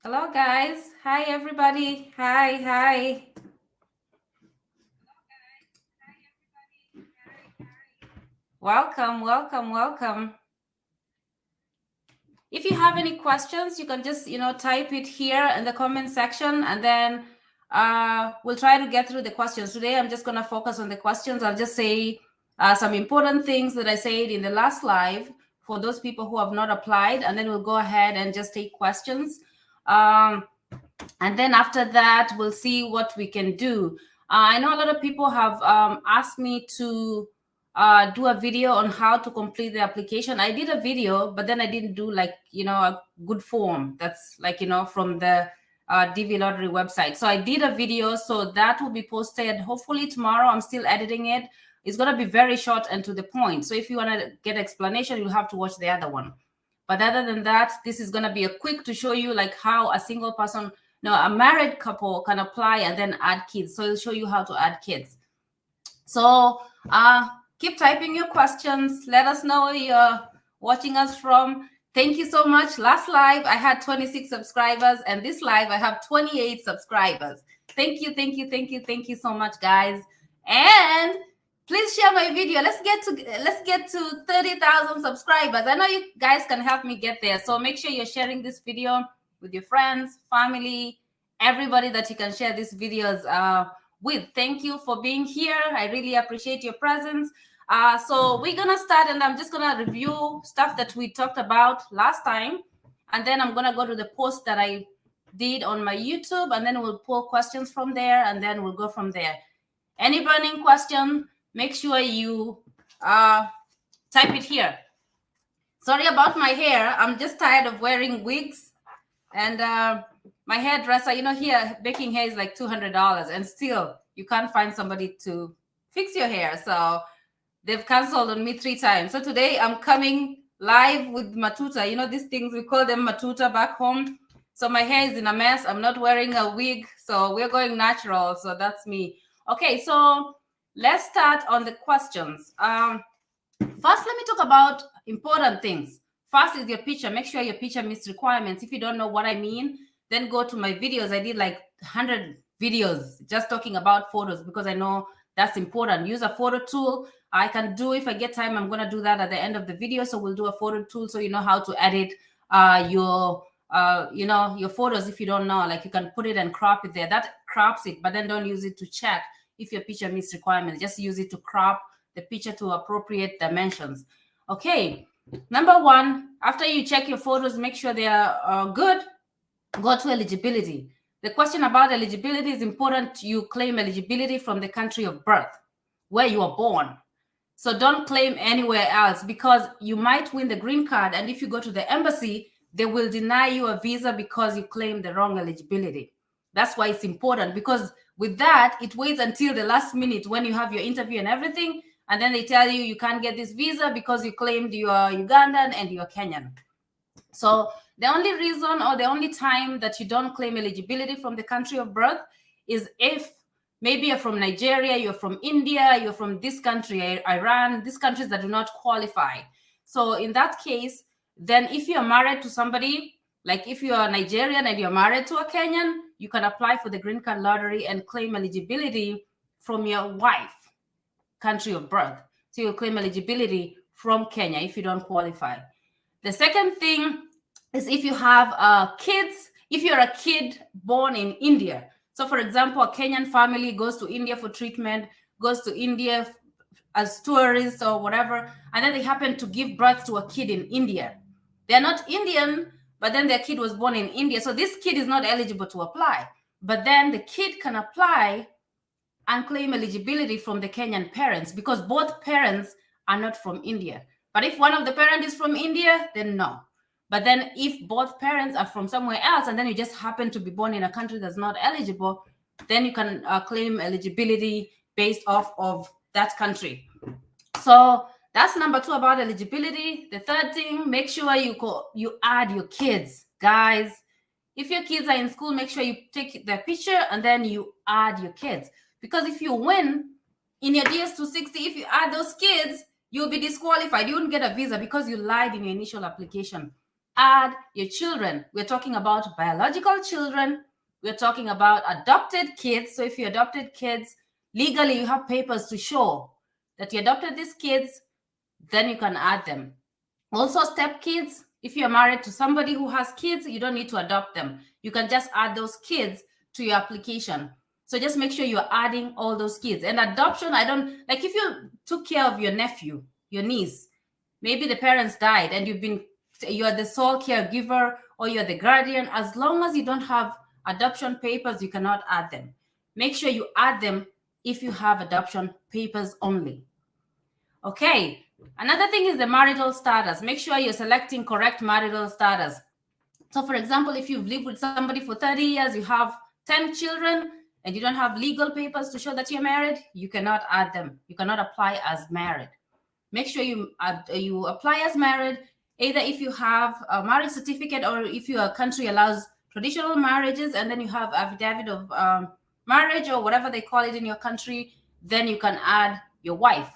Hello, guys. Hi, everybody. Hi. Welcome. If you have any questions, you can just, type it here in the comment section, and then we'll try to get through the questions. Today, I'm just going to focus on the questions. I'll just say some important things that I said in the last live for those people who have not applied, and then we'll go ahead and just take questions. And then after that, we'll see what we can do. I know a lot of people have asked me to do a video on how to complete the application. I did a video, but then I didn't do a good form. That's from the DV Lottery website. So I did a video, so that will be posted hopefully tomorrow. I'm still editing it. It's going to be very short and to the point. So if you want to get explanation, you'll have to watch the other one. But other than that, this is going to be a quick to show you how a single person, a married couple can apply and then add kids. So it'll show you how to add kids. So keep typing your questions. Let us know where you're watching us from. Thank you so much. Last live, I had 26 subscribers, and this live, I have 28 subscribers. Thank you so much, guys. And please share my video. Let's get to 30,000 subscribers. I know you guys can help me get there. So make sure you're sharing this video with your friends, family, everybody that you can share these videos with. Thank you for being here. I really appreciate your presence. So we're gonna start, and I'm just gonna review stuff that we talked about last time, and then I'm gonna go to the post that I did on my YouTube, and then we'll pull questions from there, and then we'll go from there. Any burning question, make sure you type it here. Sorry about my hair. I'm just tired of wearing wigs, and my hairdresser, here baking hair is like $200, and still you can't find somebody to fix your hair. So they've canceled on me 3 times. So today I'm coming live with Matuta. These things, we call them Matuta back home. So my hair is in a mess. I'm not wearing a wig. So we're going natural. So that's me. Okay, so let's start on the questions. First, let me talk about important things. First is your picture. Make sure your picture meets requirements. If you don't know what I mean, then go to my videos. I did like 100 videos just talking about photos because I know that's important. Use a photo tool. I can do, if I get time, I'm going to do that at the end of the video. So we'll do a photo tool so you know how to edit your photos. If you don't know, you can put it and crop it there. That crops it, but then don't use it to check if your picture meets requirements. Just use it to crop the picture to appropriate dimensions. Okay, number 1, after you check your photos, make sure they are good. Go to eligibility. The question about eligibility is important. You claim eligibility from the country of birth, where you are born. So don't claim anywhere else, because you might win the green card, and if you go to the embassy, they will deny you a visa because you claim the wrong eligibility. That's why it's important, because with that, it waits until the last minute when you have your interview and everything, and then they tell you you can't get this visa because you claimed you are Ugandan and you are Kenyan. So the only reason, or the only time that you don't claim eligibility from the country of birth is if maybe you're from Nigeria, you're from India, you're from this country, Iran, these countries that do not qualify. So in that case, then if you're married to somebody, like if you're Nigerian and you're married to a Kenyan, you can apply for the green card lottery and claim eligibility from your wife, country of birth. So you'll claim eligibility from Kenya if you don't qualify. The second thing is if you have kids, if you're a kid born in India. So for example, a Kenyan family goes to India for treatment, goes to India as tourists or whatever, and then they happen to give birth to a kid in India. They're not Indian, but then their kid was born in India. So this kid is not eligible to apply. But then the kid can apply and claim eligibility from the Kenyan parents, because both parents are not from India. But if one of the parents is from India, then no. But then if both parents are from somewhere else, and then you just happen to be born in a country that's not eligible, then you can claim eligibility based off of that country. So that's number 2 about eligibility. The third thing, make sure you add your kids. Guys, if your kids are in school, make sure you take their picture and then you add your kids. Because if you win in your DS260, if you add those kids, you'll be disqualified. You won't get a visa because you lied in your initial application. add your children. We're talking about biological children. We're talking about adopted kids. So if you adopted kids, legally you have papers to show that you adopted these kids, then you can add them. Also step kids, if you're married to somebody who has kids, you don't need to adopt them. You can just add those kids to your application. So just make sure you're adding all those kids. And adoption, like if you took care of your nephew, your niece, maybe the parents died and you're the sole caregiver or you're the guardian, as long as you don't have adoption papers, you cannot add them. Make sure you add them if you have adoption papers only. Okay, another thing is the marital status. Make sure you're selecting correct marital status. So for example, if you've lived with somebody for 30 years, you have 10 children, and you don't have legal papers to show that you're married, you cannot add them. You cannot apply as married. Make sure you apply as married, either if you have a marriage certificate or if your country allows traditional marriages and then you have affidavit of marriage or whatever they call it in your country, then you can add your wife.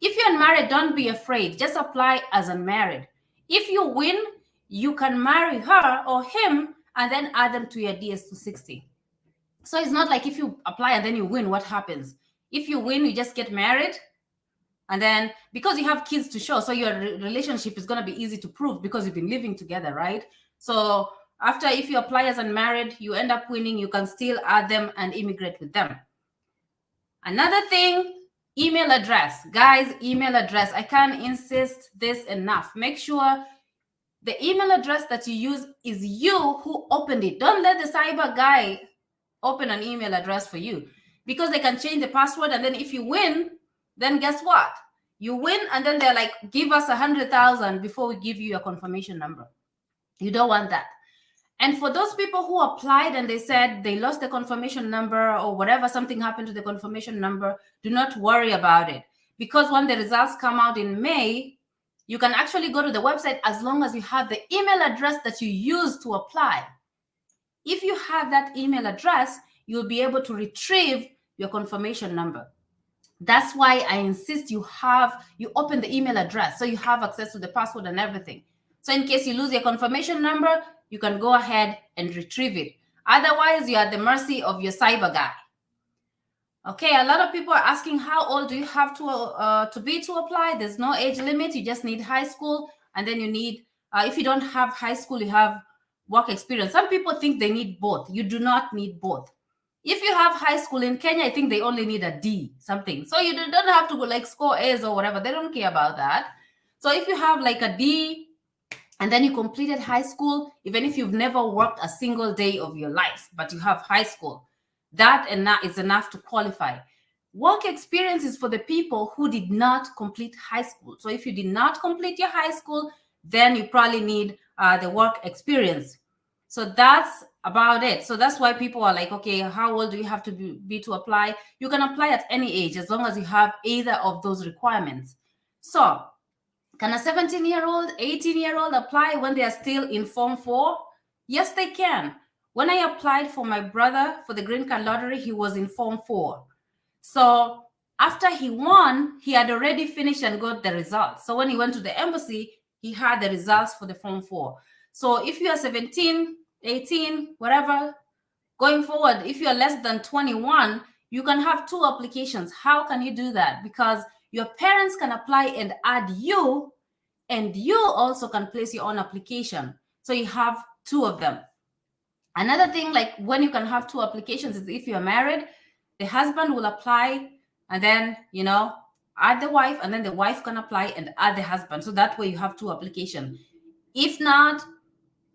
If you're unmarried, don't be afraid. Just apply as unmarried. If you win, you can marry her or him and then add them to your DS260. So it's not like if you apply and then you win, what happens? If you win, you just get married. And then because you have kids to show, so your relationship is going to be easy to prove because you've been living together, right? So after, if you apply as unmarried, you end up winning, you can still add them and immigrate with them. Another thing, email address. Guys, email address. I can't insist this enough. Make sure the email address that you use is you who opened it. Don't let the cyber guy open an email address for you, because they can change the password, and then if you win, then guess what? You win, and then they're like, give us 100,000 before we give you your confirmation number. You don't want that. And for those people who applied and they said they lost the confirmation number or whatever, something happened to the confirmation number, do not worry about it, because when the results come out in May, you can actually go to the website as long as you have the email address that you used to apply. If you have that email address, you'll be able to retrieve your confirmation number. That's why I insist you open the email address so you have access to the password and everything. So in case you lose your confirmation number, you can go ahead and retrieve it. Otherwise, you're at the mercy of your cyber guy. Okay, a lot of people are asking, how old do you have to be to apply? There's no age limit. You just need high school, and then you need, if you don't have high school, you have work experience. Some people think they need both. You do not need both. If you have high school in Kenya, I think they only need a D something. So you don't have to go like score A's or whatever. They don't care about that. So if you have like a D and then you completed high school, even if you've never worked a single day of your life, but you have high school, that is enough to qualify. Work experience is for the people who did not complete high school. So if you did not complete your high school, then you probably need the work experience. So that's about it. So that's why people are like, okay, how old do you have to be to apply? You can apply at any age as long as you have either of those requirements. So can a 17-year-old, 18-year-old apply when they are still in Form 4? Yes, they can. When I applied for my brother for the Green Card lottery, he was in Form 4. So after he won, he had already finished and got the results. So when he went to the embassy, he had the results for the Form 4. So if you are 17, 18, whatever, going forward, if you're less than 21, you can have 2 applications. How can you do that? Because your parents can apply and add you, and you also can place your own application. So you have 2 of them. Another thing, like when you can have 2 applications, is if you're married, the husband will apply and then, add the wife, and then the wife can apply and add the husband. So that way you have 2 applications. If not,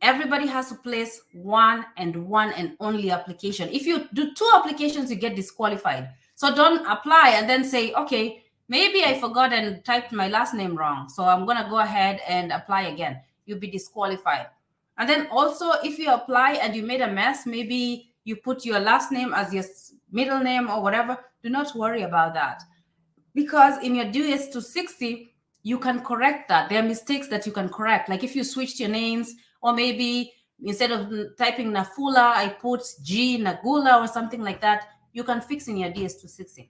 everybody has to place one and only application. If you do 2 applications, you get disqualified. So don't apply and then say, okay, maybe I forgot and typed my last name wrong, so I'm going to go ahead and apply again. You'll be disqualified. And then also, if you apply and you made a mess, maybe you put your last name as your middle name or whatever, do not worry about that. Because in your DS260, you can correct that. There are mistakes that you can correct. Like if you switched your names, or maybe instead of typing NAFULA, I put G Nagula or something like that, you can fix in your DS260.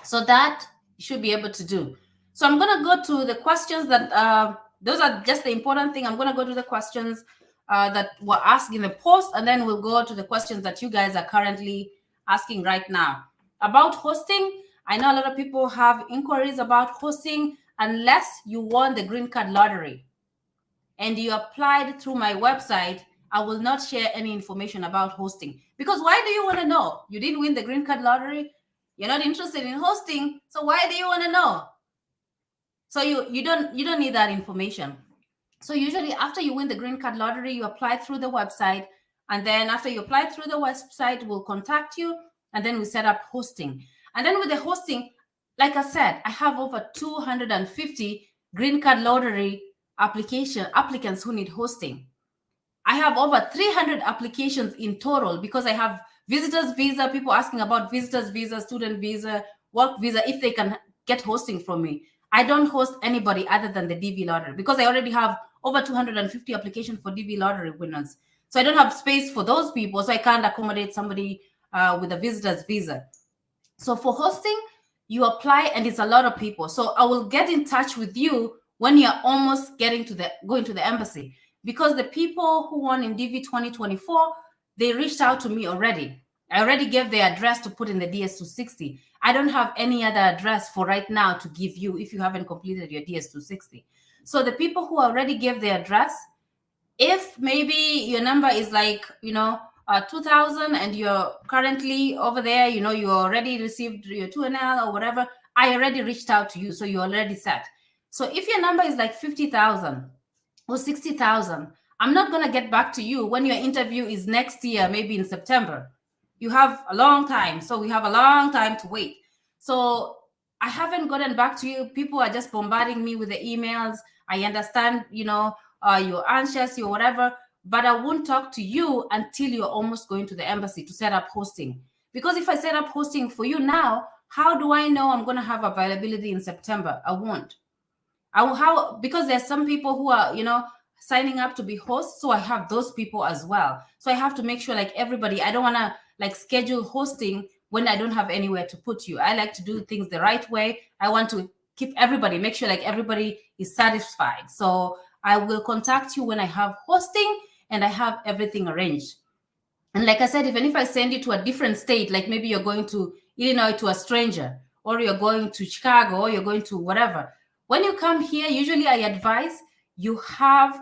So that you should be able to do. So I'm going to go to the questions that those are just the important thing. I'm going to go to the questions that were asked in the post, and then we'll go to the questions that you guys are currently asking right now. About hosting, I know a lot of people have inquiries about hosting. Unless you won the green card lottery and you applied through my website, I will not share any information about hosting. Because why do you want to know? You didn't win the green card lottery. You're not interested in hosting. So why do you want to know? So you don't need that information. So usually after you win the green card lottery, you apply through the website. And then after you apply through the website, we'll contact you. And then we set up hosting. And then with the hosting, like I said, I have over 250 green card lottery applicants who need hosting. I have over 300 applications in total because I have visitors visa, people asking about visitors visa, student visa, work visa, if they can get hosting from me. I don't host anybody other than the DV lottery because I already have over 250 applications for DV lottery winners. So I don't have space for those people, so I can't accommodate somebody with a visitor's visa. So for hosting, you apply, and it's a lot of people. So I will get in touch with you when you're almost going to the embassy, because the people who won in DV 2024, they reached out to me already. I already gave their address to put in the DS260. I don't have any other address for right now to give you if you haven't completed your DS260. So the people who already gave their address, if maybe your number is like, 2000 and you're currently over there, you already received your 2NL or whatever, I already reached out to you, so you're already set. So if your number is like 50,000 or 60,000, I'm not going to get back to you when your interview is next year, maybe in September. You have a long time. So we have a long time to wait. So I haven't gotten back to you. People are just bombarding me with the emails. I understand, you're anxious, you're whatever, but I won't talk to you until you're almost going to the embassy to set up hosting. Because if I set up hosting for you now, how do I know I'm going to have availability in September? I won't. Because there's some people who are, signing up to be hosts. So I have those people as well. So I have to make sure, like everybody, I don't want to schedule hosting when I don't have anywhere to put you. I like to do things the right way. I want to keep everybody, make sure everybody is satisfied. So I will contact you when I have hosting and I have everything arranged. And like I said, even if I send you to a different state, like maybe you're going to Illinois to a stranger, or you're going to Chicago, or you're going to whatever, when you come here, usually I advise you have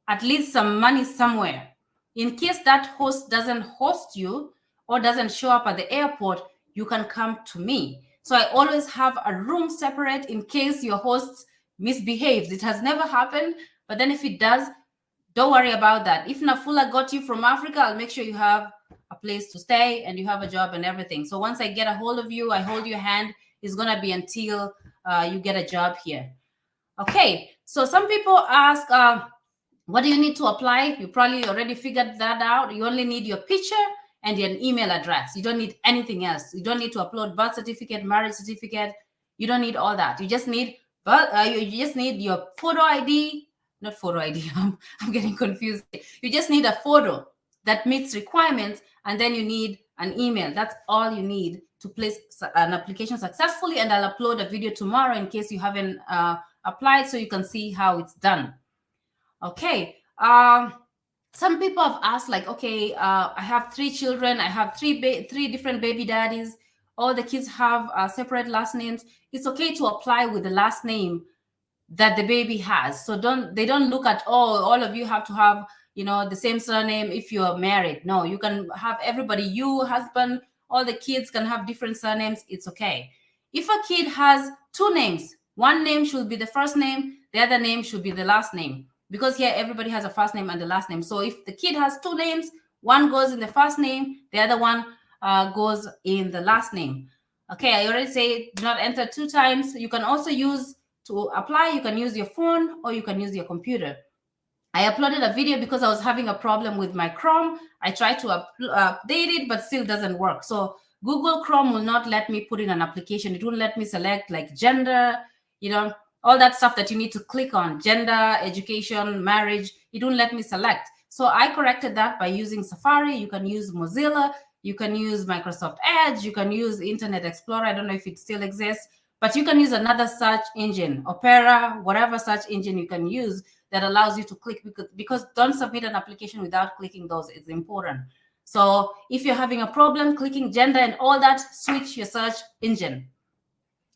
at least some money somewhere. In case that host doesn't host you or doesn't show up at the airport, you can come to me. So I always have a room separate in case your host misbehaves. It has never happened, but then if it does, don't worry about that. If NAFULA got you from Africa, I'll make sure you have a place to stay and you have a job and everything. So once I get a hold of you, I hold your hand, it's going to be until you get a job here. Okay, so some people ask, what do you need to apply? You probably already figured that out. You only need your picture and your email address. You don't need anything else. You don't need to upload birth certificate, marriage certificate. You don't need all that. You just need your photo ID, not photo ID. I'm getting confused. You just need a photo that meets requirements, and then you need an email. That's all you need to place an application successfully. And I'll upload a video tomorrow in case you haven't applied, so you can see how it's done. Okay. Some people have asked, okay, I have 3 children. I have three different baby daddies. All the kids have separate last names. It's okay to apply with the last name that the baby has. So they don't look at, all of you have to have, the same surname if you're married. No, you can have everybody, you, husband, all the kids can have different surnames. It's okay. If a kid has 2 names, one name should be the first name, the other name should be the last name. Because here everybody has a first name and the last name. So if the kid has 2 names, one goes in the first name, the other one goes in the last name. Okay, I already say do not enter 2 times. You can also use, to apply, you can use your phone or you can use your computer. I uploaded a video because I was having a problem with my Chrome. I tried to update it, but still doesn't work. So Google Chrome will not let me put in an application. It won't let me select gender, all that stuff that you need to click on, gender, education, marriage. It won't let me select. So I corrected that by using Safari. You can use Mozilla. You can use Microsoft Edge. You can use Internet Explorer. I don't know if it still exists, But you can use another search engine, Opera, whatever search engine you can use that allows you to click, because don't submit an application without clicking those. It's important. So if you're having a problem clicking gender and all that, switch your search engine.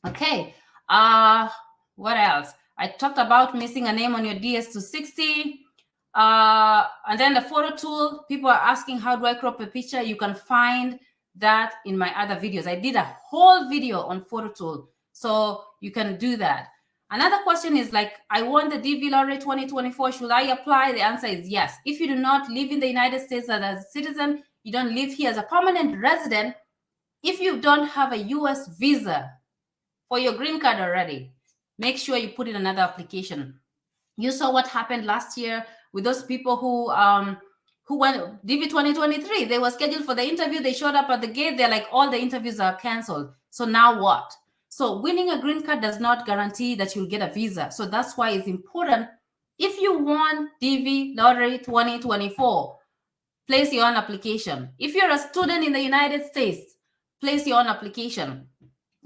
Okay. What else? I talked about missing a name on your DS260. And then the photo tool, people are asking, how do I crop a picture? You can find that in my other videos. I did a whole video on photo tool, so you can do that. Another question is like, I want the DV lottery 2024. Should I apply? The answer is yes. If you do not live in the United States as a citizen, you don't live here as a permanent resident, if you don't have a US visa for your green card already, make sure you put in another application. You saw what happened last year with those people who went DV 2023. They were scheduled for the interview. They showed up at the gate. They're like, all the interviews are canceled. So now what? So winning a green card does not guarantee that you'll get a visa. So that's why it's important. If you want DV lottery 2024, place your own application. If you're a student in the United States, place your own application.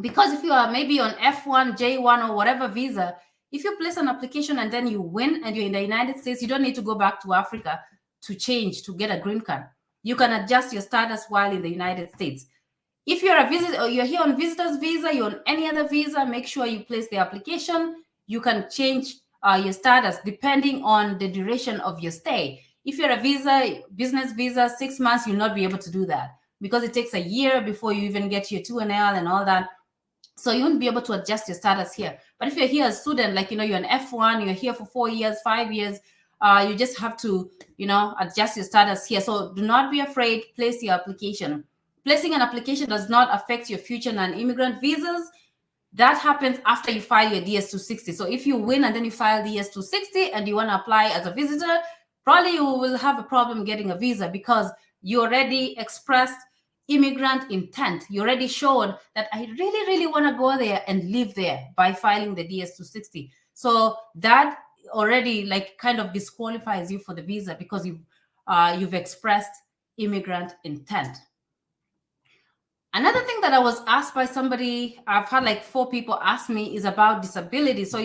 Because if you are maybe on F1, J1, or whatever visa, if you place an application and then you win and you're in the United States, you don't need to go back to Africa to change to get a green card. You can adjust your status while in the United States. If you're a visitor, or you're here on visitor's visa, you're on any other visa, make sure you place the application. You can change your status depending on the duration of your stay. If you're a visa, business visa, 6 months, you'll not be able to do that because it takes a year before you even get your 2NL and all that. So you won't be able to adjust your status here. But if you're here as a student, like, you're an F1, you're here for 4 years, 5 years, you just have to, adjust your status here. So do not be afraid, place your application. Placing an application does not affect your future non-immigrant visas. That happens after you file your DS260. So if you win and then you file DS260 and you want to apply as a visitor, probably you will have a problem getting a visa because you already expressed immigrant intent. You already showed that I really, really want to go there and live there by filing the DS260. So that already kind of disqualifies you for the visa because you've expressed immigrant intent. Another thing that I was asked by somebody, I've had 4 people ask me, is about disability. So,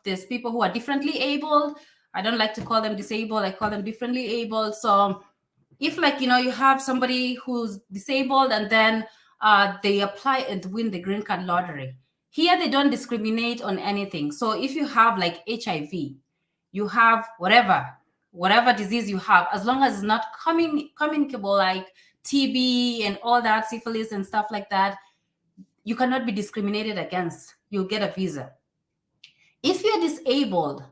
there's people who are differently abled. I don't like to call them disabled. I call them differently abled. So if you have somebody who's disabled and then they apply and win the green card lottery, here they don't discriminate on anything. So if you have HIV, you have whatever disease you have, as long as it's not communicable like TB and all that, syphilis and stuff like that, you cannot be discriminated against. You'll get a visa. If you're disabled,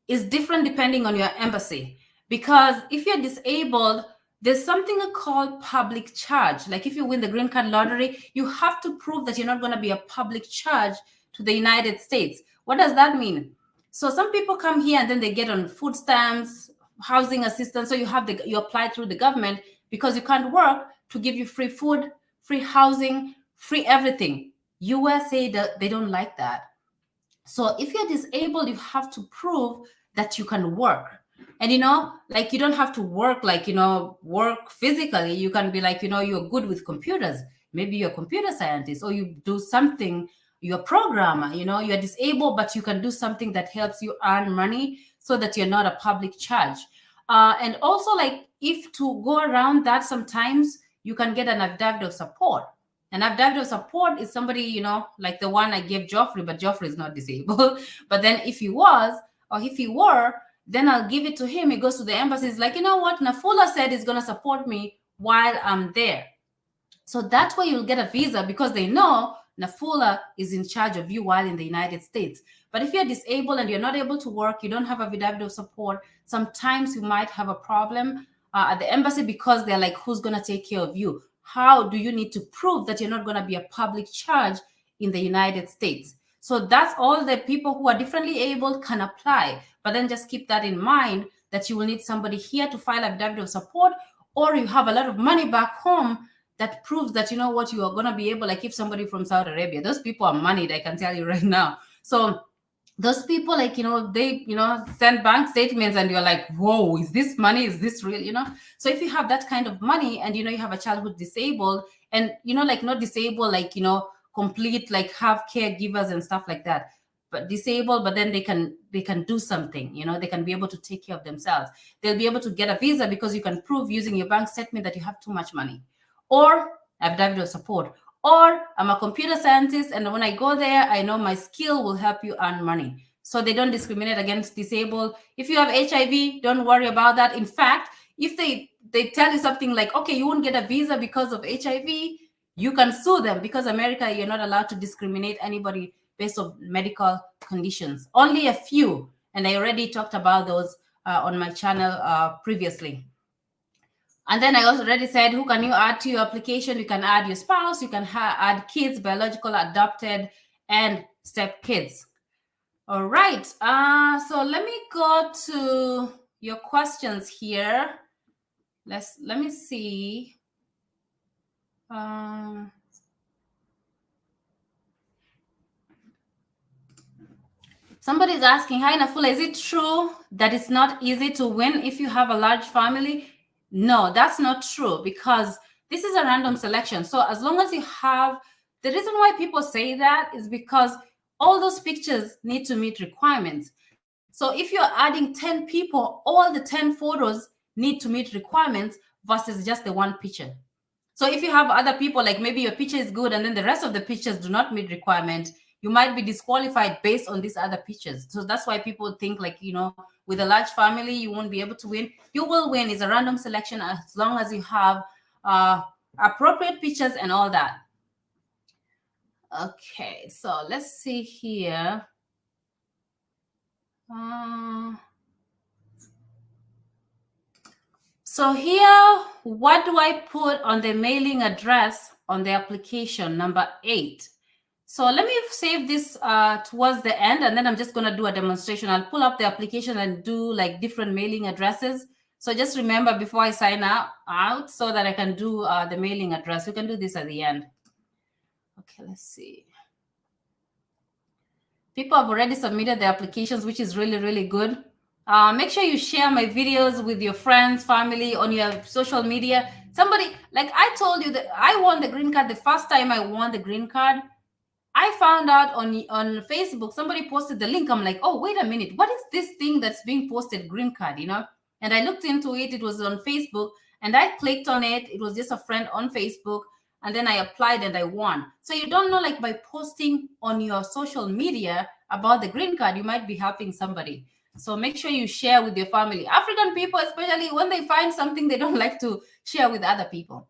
it's different depending on your embassy. Because if you're disabled, there's something called public charge. Like if you win the green card lottery, you have to prove that you're not going to be a public charge to the United States. What does that mean? So some people come here and then they get on food stamps, housing assistance. So you apply through the government because you can't work, to give you free food, free housing, free everything. USA, they don't like that. So if you're disabled, you have to prove that you can work. And, you don't have to work work physically. You can be you're good with computers. Maybe you're a computer scientist, or you do something, you're a programmer, you're disabled, but you can do something that helps you earn money so that you're not a public charge. And also, if to go around that, sometimes you can get an affidavit of support. An affidavit of support is somebody, like the one I gave Geoffrey, but Geoffrey is not disabled. But then if he was, or if he were, then I'll give it to him. He goes to the embassy. He's like, you know what? NAFULA said he's going to support me while I'm there. So that way you'll get a visa because they know NAFULA is in charge of you while in the United States. But if you're disabled and you're not able to work, you don't have a affidavit of support, sometimes you might have a problem at the embassy because they're like, who's going to take care of you? How do you need to prove that you're not going to be a public charge in the United States? So that's all the people who are differently abled can apply. But then just keep that in mind, that you will need somebody here to file a affidavit of support, or you have a lot of money back home that proves that, you are going to be able, if somebody from Saudi Arabia, those people are moneyed, I can tell you right now. So those people, they, send bank statements and you're like, whoa, is this money? Is this real? So if you have that kind of money and, you have a child who's disabled and, not disabled, complete, like have caregivers and stuff like that, but disabled, but then they can do something, you know, they can be able to take care of themselves. They'll be able to get a visa because you can prove using your bank statement that you have too much money, or affidavit support, or I'm a computer scientist and when I go there, I know my skill will help you earn money. So they don't discriminate against disabled. If you have HIV, don't worry about that. In fact, if they tell you something like, okay, you won't get a visa because of HIV, you can sue them, because America, you're not allowed to discriminate anybody based on medical conditions. Only a few, and I already talked about those on my channel previously. And then I already said, who can you add to your application? You can add your spouse, you can add kids, biological, adopted, and step kids. All right, so let me go to your questions here. Let me see. Somebody's asking, hi Nafula, is it true that it's not easy to win if you have a large family? No, that's not true, because this is a random selection. So as long as you have, the reason why people say that is because all those pictures need to meet requirements. So if you're adding 10 people, all the 10 photos need to meet requirements versus just the one picture. So if you have other people, like maybe your picture is good and then the rest of the pictures do not meet requirement, you might be disqualified based on these other pictures. So that's why people think, like, you know, with a large family, you won't be able to win. You will win. It's a random selection as long as you have appropriate pictures and all that. Okay, so let's see here. So here, what do I put on the mailing address on the application, number 8? So let me save this towards the end, and then I'm just going to do a demonstration. I'll pull up the application and do like different mailing addresses. So just remember before I sign out so that I can do the mailing address. We can do this at the end. Okay, let's see. People have already submitted their applications, which is really, really good. Make sure you share my videos with your friends, family, on your social media. Somebody, like I told you that I won the green card. The first time I won the green card, I found out on Facebook, somebody posted the link. I'm like, oh, wait a minute. What is this thing that's being posted, green card, you know? And I looked into it. It was on Facebook, and I clicked on it. It was just a friend on Facebook. And then I applied and I won. So you don't know, like by posting on your social media about the green card, you might be helping somebody. So make sure you share with your family. African people, especially when they find something, they don't like to share with other people.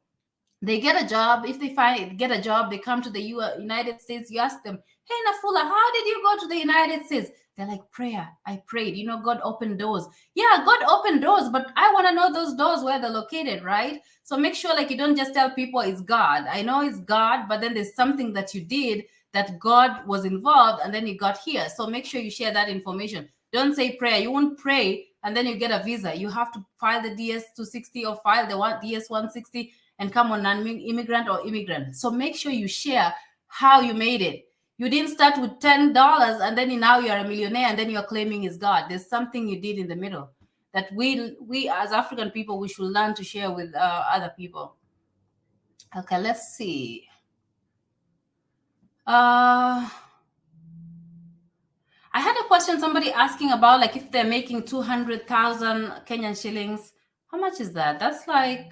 They get a job. If they get a job, they come to the United States. You ask them, hey, Nafula, how did you go to the United States? They're like, prayer. I prayed. You know, God opened doors. Yeah, God opened doors, but I want to know those doors where they're located, right? So make sure, like, you don't just tell people it's God. I know it's God, but then there's something that you did that God was involved, and then you got here. So make sure you share that information. Don't say prayer. You won't pray, and then you get a visa. You have to file the DS-260 or file the DS-160 and come on non-immigrant or immigrant. So make sure you share how you made it. You didn't start with $10 and then now you're a millionaire and then you're claiming it's God. There's something you did in the middle that we as African people, we should learn to share with other people. Okay, let's see. I had a question, somebody asking about, like, if they're making 200,000 Kenyan shillings, how much is that? That's like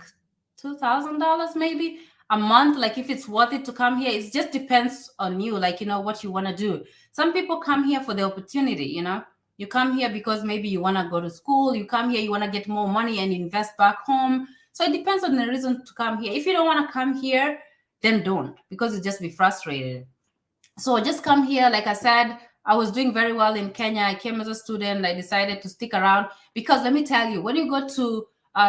$2,000 maybe a month. Like, if it's worth it to come here, it just depends on you, like, you know, what you want to do. Some people come here for the opportunity, you know. You come here because maybe you want to go to school. You come here, you want to get more money and invest back home. So it depends on the reason to come here. If you don't want to come here, then don't, because you'll just be frustrated. So just come here. Like I said, I was doing very well in Kenya. I came as a student. I decided to stick around because let me tell you, when you go to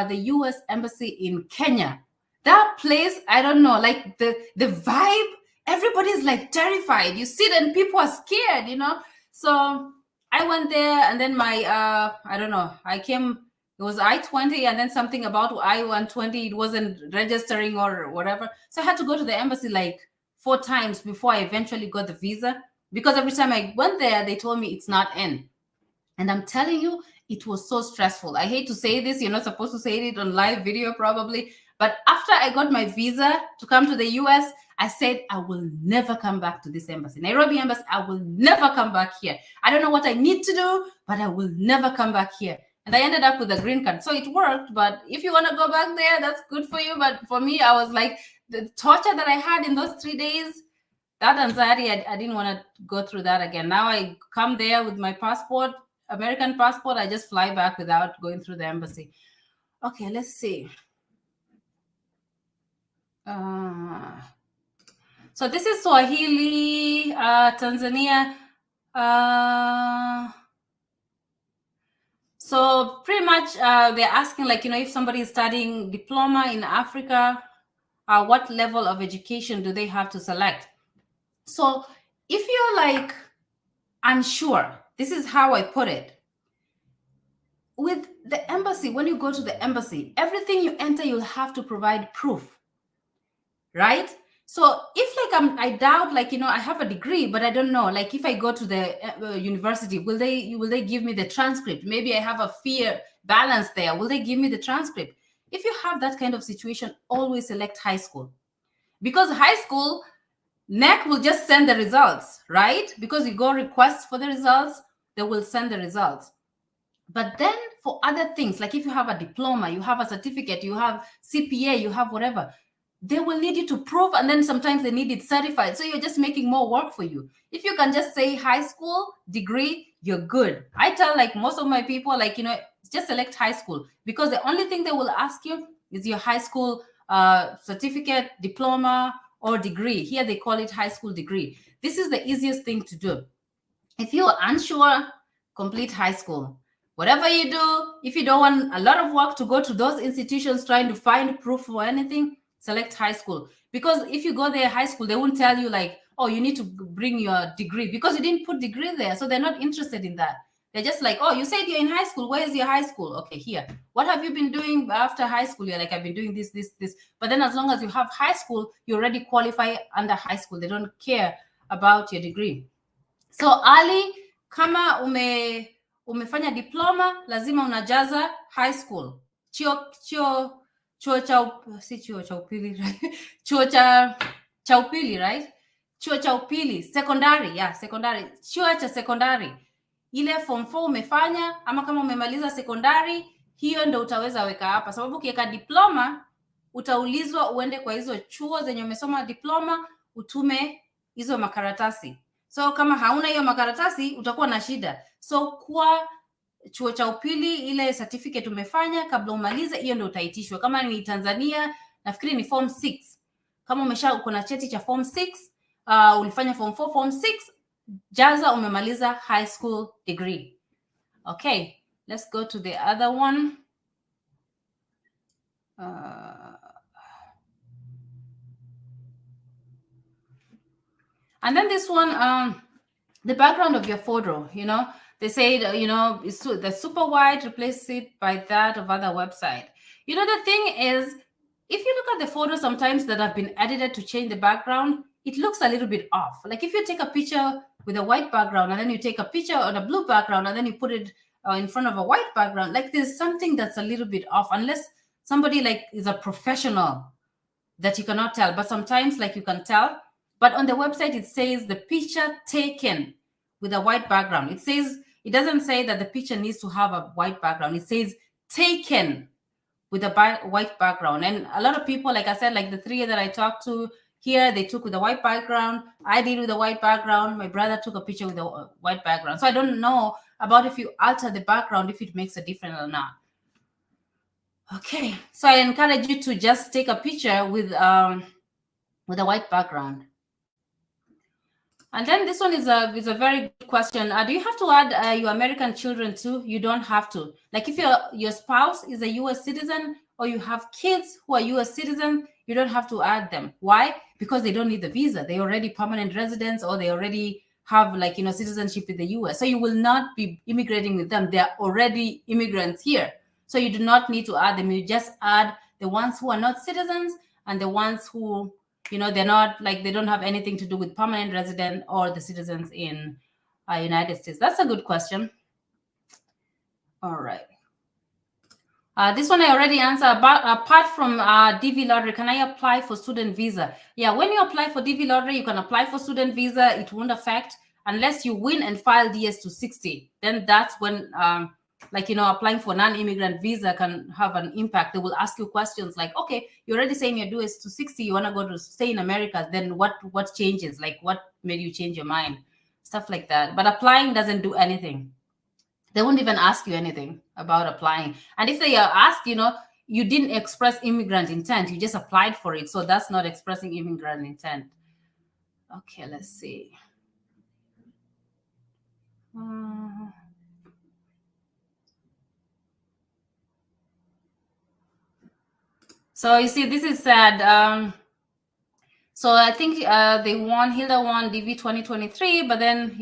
the U.S. Embassy in Kenya, that place, I don't know, like the vibe, everybody's like terrified. You sit and people are scared, you know. So I went there, and then my, I don't know, I came, it was I-20 and then something about I-120. It wasn't registering or whatever. So I had to go to the embassy like 4 times before I eventually got the visa, because every time I went there, they told me it's not in. And I'm telling you, it was so stressful. I hate to say this. You're not supposed to say it on live video probably. But after I got my visa to come to the US, I said, I will never come back to this embassy. Nairobi embassy, I will never come back here. I don't know what I need to do, but I will never come back here. And I ended up with a green card. So it worked. But if you want to go back there, that's good for you. But for me, I was like, the torture that I had in those 3 days, that anxiety, I didn't want to go through that again. Now I come there with my passport, American passport. I just fly back without going through the embassy. Okay, let's see. So this is Swahili, Tanzania. So pretty much they're asking, like, if somebody is studying diploma in Africa, what level of education do they have to select? So if you're like unsure, this is how I put it. With the embassy, when you go to the embassy, everything you enter, you'll have to provide proof, right? So if I doubt, I have a degree, but I don't know, like if I go to the university, will they give me the transcript? Maybe I have a fear balance there. Will they give me the transcript? If you have that kind of situation, always select high school, because high school, NEC will just send the results, right? Because you go request for the results, they will send the results. But then for other things, like if you have a diploma, you have a certificate, you have CPA, you have whatever, they will need you to prove, and then sometimes they need it certified. So you're just making more work for you. If you can just say high school degree, you're good. I tell most of my people, just select high school, because the only thing they will ask you is your high school certificate, diploma, or degree. Here they call it high school degree. This is the easiest thing to do. If you're unsure, complete high school. Whatever you do, if you don't want a lot of work to go to those institutions trying to find proof for anything, select high school. Because if you go there high school, they won't tell you oh, you need to bring your degree, because you didn't put degree there. So they're not interested in that. They're just like, oh, you said you're in high school. Where is your high school? Okay, here. What have you been doing after high school? You're like, I've been doing this, this, this. But then as long as you have high school, you already qualify under high school. They don't care about your degree. So Ali, kama umefanya diploma, lazima unajaza high school. Chuo cha upili, right? Chuo cha upili, right? Chuo cha upili, secondary, secondary. Chuo cha secondary. Ile form 4 umefanya, ama kama umemaliza secondary, hiyo ndio utaweza weka hapa. Sababu ukiweka diploma, utaulizwa uende kwa hizo chuo zenye umesoma diploma, utume hizo makaratasi. So kama hauna hiyo makaratasi, utakuwa na shida. So kwa chuo cha upili, ile certificate umefanya, kabla umalize, hiyo ndio utaitishwa. Kama ni Tanzania, nafikiri ni form 6. Kama uko na cheti cha form 6, ulifanya form 4, form 6, jaza umemaliza high school degree. Okay, let's go to the other one. And then this one, the background of your photo, they say, the super wide, replace it by that of other website. The thing is, if you look at the photos sometimes that have been edited to change the background, it looks a little bit off. Like if you take a picture with a white background and then you take a picture on a blue background and then you put it in front of a white background, like there's something that's a little bit off, unless somebody is a professional that you cannot tell. But sometimes you can tell. But on the website, it says the picture taken with a white background. It doesn't say that the picture needs to have a white background. It says taken with a white background. And a lot of people, like I said, like the 3 that I talked to here, they took with a white background. I did with a white background. My brother took a picture with a white background. So I don't know about if you alter the background, if it makes a difference or not. Okay, so I encourage you to just take a picture with a white background. And then this one is a very good question. Do you have to add your American children too? You don't have to. Like if your spouse is a U.S. citizen or you have kids who are U.S. citizens, you don't have to add them. Why? Because they don't need the visa. They already permanent residents, or they already have citizenship in the U.S. So you will not be immigrating with them. They are already immigrants here. So you do not need to add them. You just add the ones who are not citizens and the ones who they're not, they don't have anything to do with permanent resident or the citizens in United States. That's a good question. All right. This one I already answered. But apart from DV lottery, can I apply for student visa? Yeah, when you apply for DV lottery, you can apply for student visa. It won't affect unless you win and file DS-260. Then that's when, like, applying for non-immigrant visa can have an impact. They will ask you questions like, okay, you're already saying you're DS-260, you want to go to stay in America. Then what changes? Like, what made you change your mind? Stuff like that. But applying doesn't do anything. They won't even ask you anything about applying. And if they are asked, you didn't express immigrant intent, you just applied for it. So that's not expressing immigrant intent. Okay, let's see. So you see, this is sad. So I think Hilda won DV 2023, but then,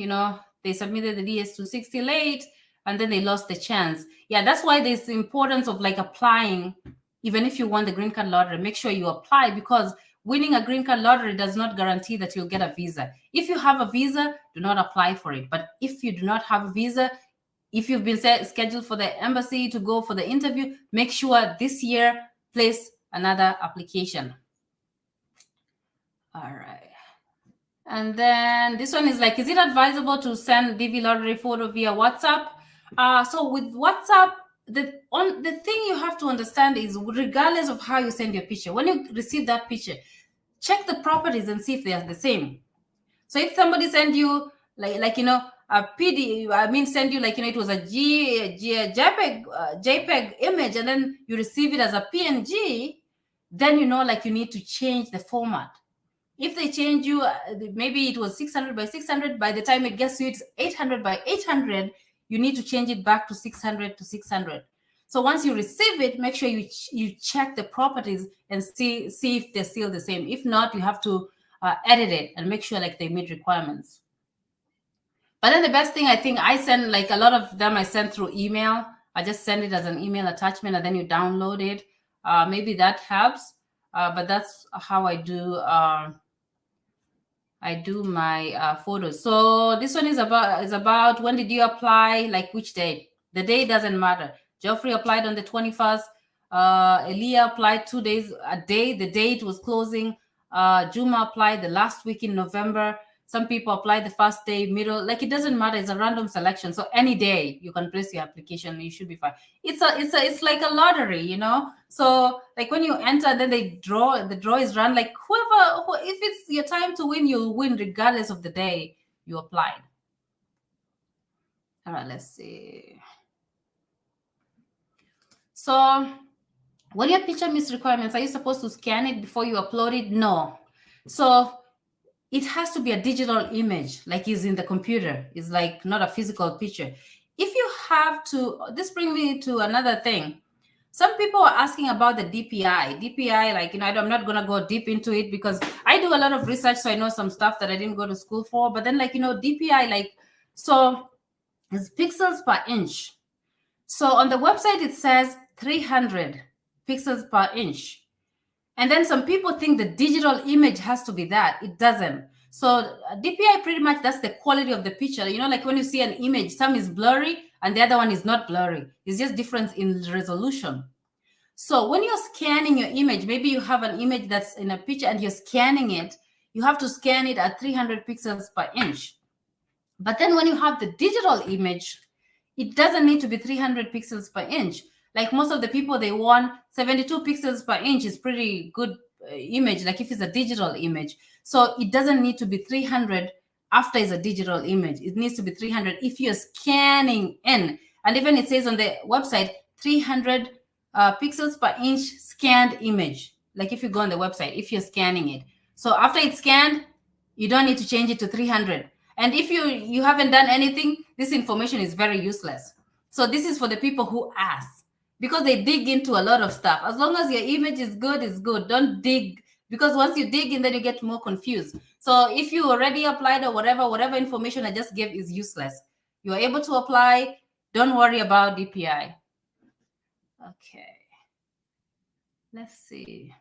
they submitted the DS-260 late, and then they lost the chance. Yeah, that's why there's the importance of like applying. Even if you won the green card lottery, make sure you apply, because winning a green card lottery does not guarantee that you'll get a visa. If you have a visa, do not apply for it. But if you do not have a visa, if you've been scheduled for the embassy to go for the interview, make sure this year place another application. All right. And then this one is like, is it advisable to send DV lottery photo via WhatsApp? So with WhatsApp, the thing you have to understand is, regardless of how you send your picture, when you receive that picture, check the properties and see if they are the same. So if somebody send you like a PD, send you it was a JPEG image, and then you receive it as a PNG, then you need to change the format. If they change you, maybe it was 600 by 600, by the time it gets to it's 800 by 800, you need to change it back to 600 to 600. So once you receive it, make sure you check the properties and see if they're still the same. If not, you have to edit it and make sure they meet requirements. But then the best thing, I think, I send a lot of them I send through email. I just send it as an email attachment, and then you download it. Maybe that helps, but that's how I do my photos. So this one is about when did you apply, which date. The date doesn't matter. Geoffrey applied on the 21st. Elia applied 2 days a day. The date was closing. Juma applied the last week in November. Some people applied the first day, middle. It doesn't matter. It's a random selection. So any day you can place your application. You should be fine. It's like a lottery, So when you enter, then the draw is run. Whoever, if it's your time to win, you'll win regardless of the day you applied. All right, let's see. So when your picture meets requirements, are you supposed to scan it before you upload it? No. So it has to be a digital image, is in the computer. It's not a physical picture. If you have to, this brings me to another thing. Some people are asking about the DPI. DPI, I'm not going to go deep into it because I do a lot of research, so I know some stuff that I didn't go to school for. But then, DPI, so it's pixels per inch. So on the website, it says 300 pixels per inch. And then some people think the digital image has to be that. It doesn't. So DPI, pretty much, that's the quality of the picture. When you see an image, some is blurry and the other one is not blurry. It's just difference in resolution. So when you're scanning your image, maybe you have an image that's in a picture and you're scanning it, you have to scan it at 300 pixels per inch. But then when you have the digital image, it doesn't need to be 300 pixels per inch. Most of the people, they want 72 pixels per inch is pretty good image, if it's a digital image. So it doesn't need to be 300 after it's a digital image. It needs to be 300 if you're scanning in. And even it says on the website, 300 pixels per inch scanned image. If you go on the website, if you're scanning it. So after it's scanned, you don't need to change it to 300. And if you haven't done anything, this information is very useless. So this is for the people who ask, because they dig into a lot of stuff. As long as your image is good, it's good. Don't dig, because once you dig in, then you get more confused. So if you already applied or whatever information I just gave is useless. You're able to apply. Don't worry about DPI. Okay. Let's see.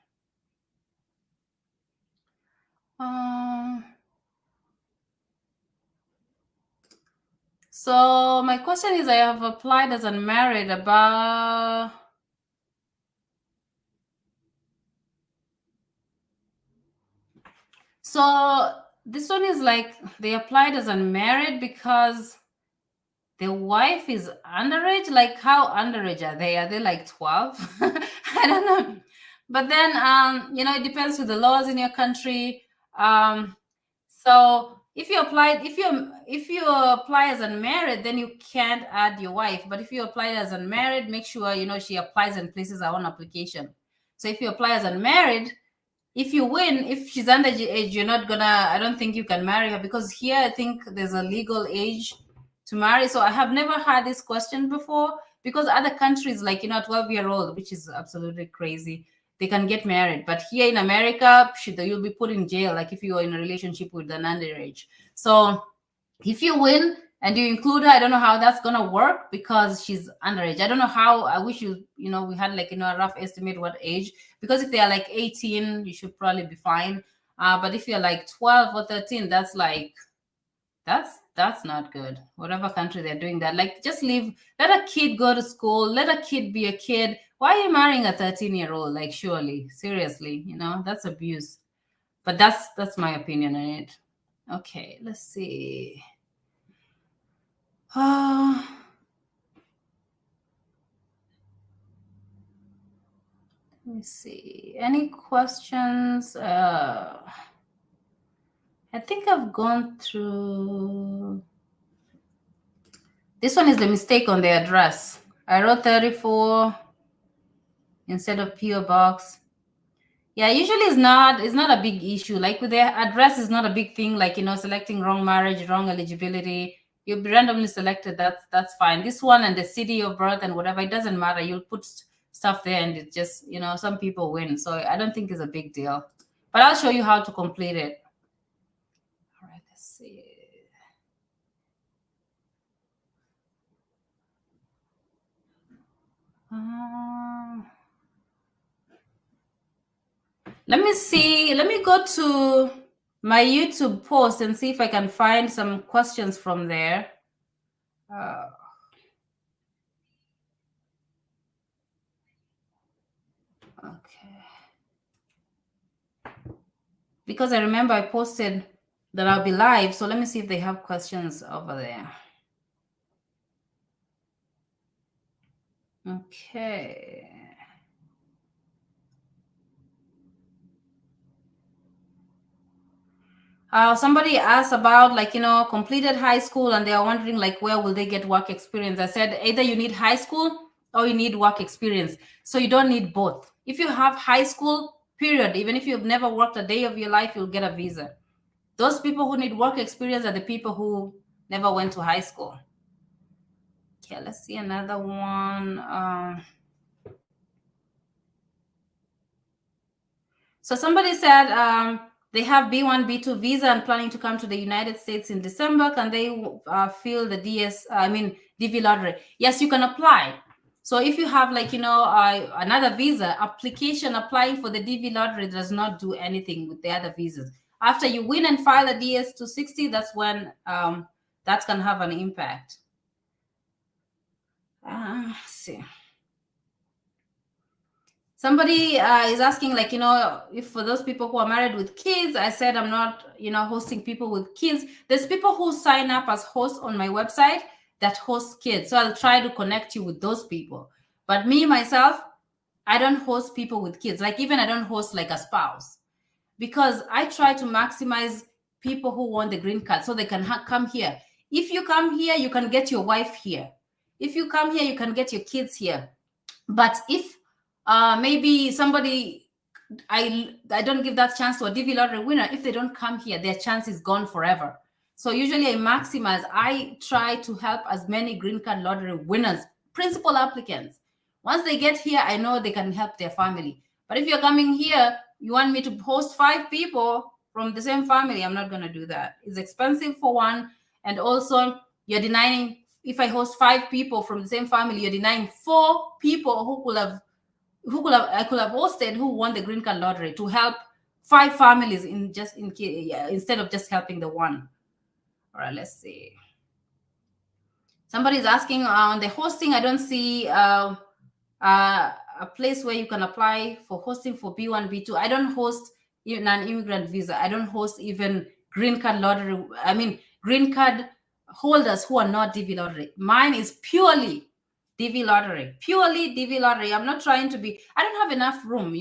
So my question is, I have applied as unmarried about So this one is like they applied as unmarried because the wife is underage. Like, how underage are they? Are they like 12? I don't know. But then, it depends with the laws in your country. So if you apply as unmarried, then you can't add your wife. But if you apply as unmarried, make sure she applies and places her own application. So if you apply as unmarried, if you win, if she's underage, you're not gonna. I don't think you can marry her, because here I think there's a legal age to marry. So I have never had this question before, because other countries, like, a 12-year-old, which is absolutely crazy, they can get married. But here in America, you'll be put in jail, like if you are in a relationship with an underage. So if you win and you include her, I don't know how that's gonna work, because she's underage. I don't know how. I wish we had like a rough estimate what age, because if they are like 18, you should probably be fine. But if you're like 12 or 13, that's like that's not good. Whatever country they're doing that, like, just leave, let a kid go to school, let a kid be a kid. Why are you marrying a 13-year-old? Like, surely, seriously, that's abuse. But that's my opinion on it. Okay, let's see. Let me see. Any questions? I think I've gone through. This one is the mistake on the address. I wrote 34 instead of PO box. Yeah, usually it's not a big issue. Like with the address is not a big thing. Like, selecting wrong marriage, wrong eligibility. You'll be randomly selected. That's fine. This one and the city of birth and whatever, it doesn't matter. You'll put stuff there and it just, some people win. So I don't think it's a big deal. But I'll show you how to complete it. All right, let's see. Let me see. Let me go to my YouTube post and see if I can find some questions from there. Okay. Because I remember I posted that I'll be live. So let me see if they have questions over there. Okay. Somebody asked about, like, completed high school, and they are wondering, like, where will they get work experience? I said either you need high school or you need work experience. So you don't need both. If you have high school, period, even if you've never worked a day of your life, you'll get a visa. Those people who need work experience are the people who never went to high school. Okay, let's see another one. So somebody said they have B1, B2 visa and planning to come to the United States in December. Can they fill the DV lottery? Yes, you can apply. So if you have, like, another visa application, applying for the DV lottery does not do anything with the other visas. After you win and file a DS-260, that's when that can have an impact. Let's see. Somebody is asking, like, if for those people who are married with kids, I said I'm not, hosting people with kids. There's people who sign up as hosts on my website that host kids. So I'll try to connect you with those people. But me, myself, I don't host people with kids. Like, even I don't host like a spouse, because I try to maximize people who want the green card so they can come here. If you come here, you can get your wife here. If you come here, you can get your kids here. But if maybe somebody, I don't give that chance to a DV lottery winner, if they don't come here, their chance is gone forever. So usually I maximize. I try to help as many green card lottery winners, principal applicants. Once they get here, I know they can help their family. But if you're coming here, you want me to host 5 people from the same family, I'm not going to do that. It's expensive for one, and also you're denying. If I host 5 people from the same family, you're denying 4 people who I could have hosted, who won the green card lottery, to help 5 families instead of just helping the one. All right, let's see. Somebody's asking on the hosting. I don't see a place where you can apply for hosting for B1, B2. I don't host non-immigrant visa. I don't host even green card lottery. I mean, green card holders who are not DV lottery. Mine is purely DV lottery, purely DV lottery. I'm not trying to be, I don't have enough room,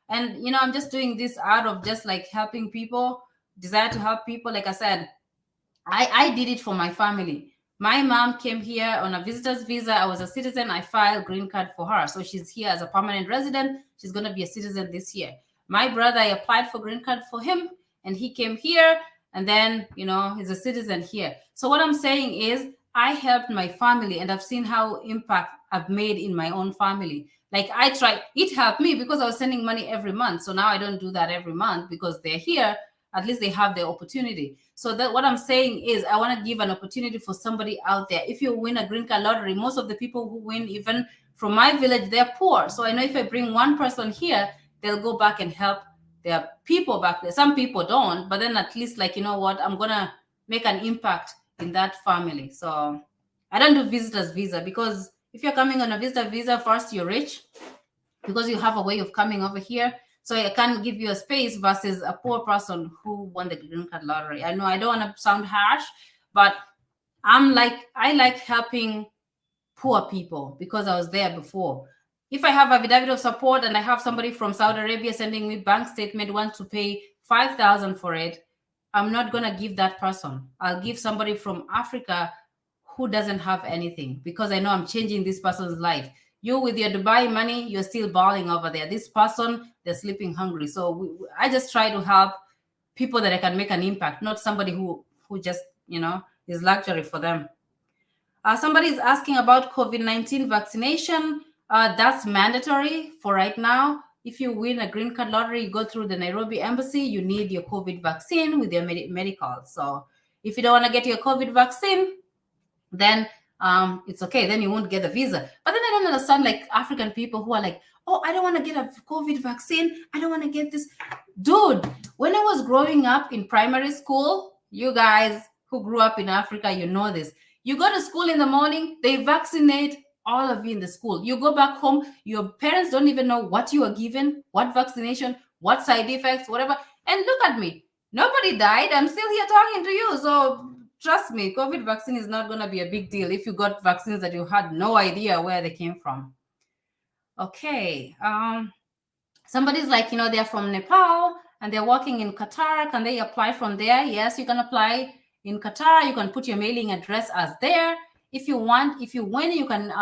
and I'm just doing this out of just like helping people, desire to help people. Like I said, I did it for my family. My mom came here on a visitor's visa. I was a citizen. I filed green card for her. So she's here as a permanent resident. She's going to be a citizen this year. My brother, I applied for green card for him, and he came here, and then, he's a citizen here. So what I'm saying is I helped my family, and I've seen how impact I've made in my own family. Like it helped me because I was sending money every month. So now I don't do that every month because they're here. At least they have the opportunity. So that what I'm saying is I want to give an opportunity for somebody out there. If you win a green card lottery, most of the people who win, even from my village, they're poor. So I know if I bring one person here, they'll go back and help their people back there. Some people don't, but then at least I'm going to make an impact in that family. So I don't do visitor's visa because if you're coming on a visitor visa, first you're rich because you have a way of coming over here. So I can't give you a space versus a poor person who won the green card lottery. I know I don't want to sound harsh, but I like helping poor people because I was there before. If I have a affidavit of support and I have somebody from Saudi Arabia sending me bank statement, want to pay 5,000 for it, I'm not going to give that person. I'll give somebody from Africa who doesn't have anything because I know I'm changing this person's life. You with your Dubai money, you're still balling over there. This person, they're sleeping hungry. So I just try to help people that I can make an impact, not somebody who just, is luxury for them. Somebody is asking about COVID-19 vaccination. That's mandatory for right now. If you win a green card lottery, you go through the Nairobi embassy, you need your COVID vaccine with your medical. So if you don't want to get your COVID vaccine, then it's okay. Then you won't get the visa. But then I don't understand like African people who are like, oh, I don't want to get a COVID vaccine. I don't want to get this. Dude, when I was growing up in primary school, you guys who grew up in Africa, you know this. You go to school in the morning, they vaccinate all of you in the school. You go back home, your parents don't even know what you are given, what vaccination, what side effects, whatever. And look at me. Nobody died. I'm still here talking to you. So trust me, COVID vaccine is not going to be a big deal if you got vaccines that you had no idea where they came from. Okay. Somebody's like, they're from Nepal and they're working in Qatar. Can they apply from there? Yes, you can apply in Qatar. You can put your mailing address as there. If you win, you can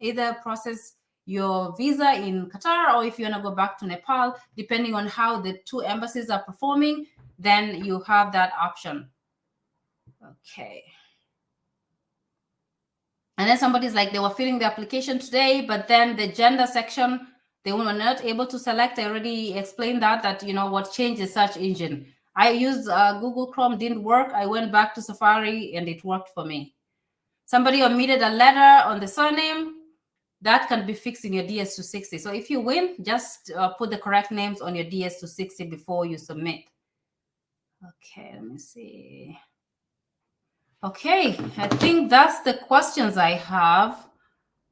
either process your visa in Qatar, or if you want to go back to Nepal, depending on how the two embassies are performing, then you have that option. Okay. And then somebody's like, they were filling the application today, but then the gender section, they were not able to select. I already explained that what changed the search engine. I used Google Chrome, didn't work. I went back to Safari and it worked for me. Somebody omitted a letter on the surname. That can be fixed in your DS260. So if you win, just put the correct names on your DS260 before you submit. Okay, let me see. Okay, I think that's the questions I have.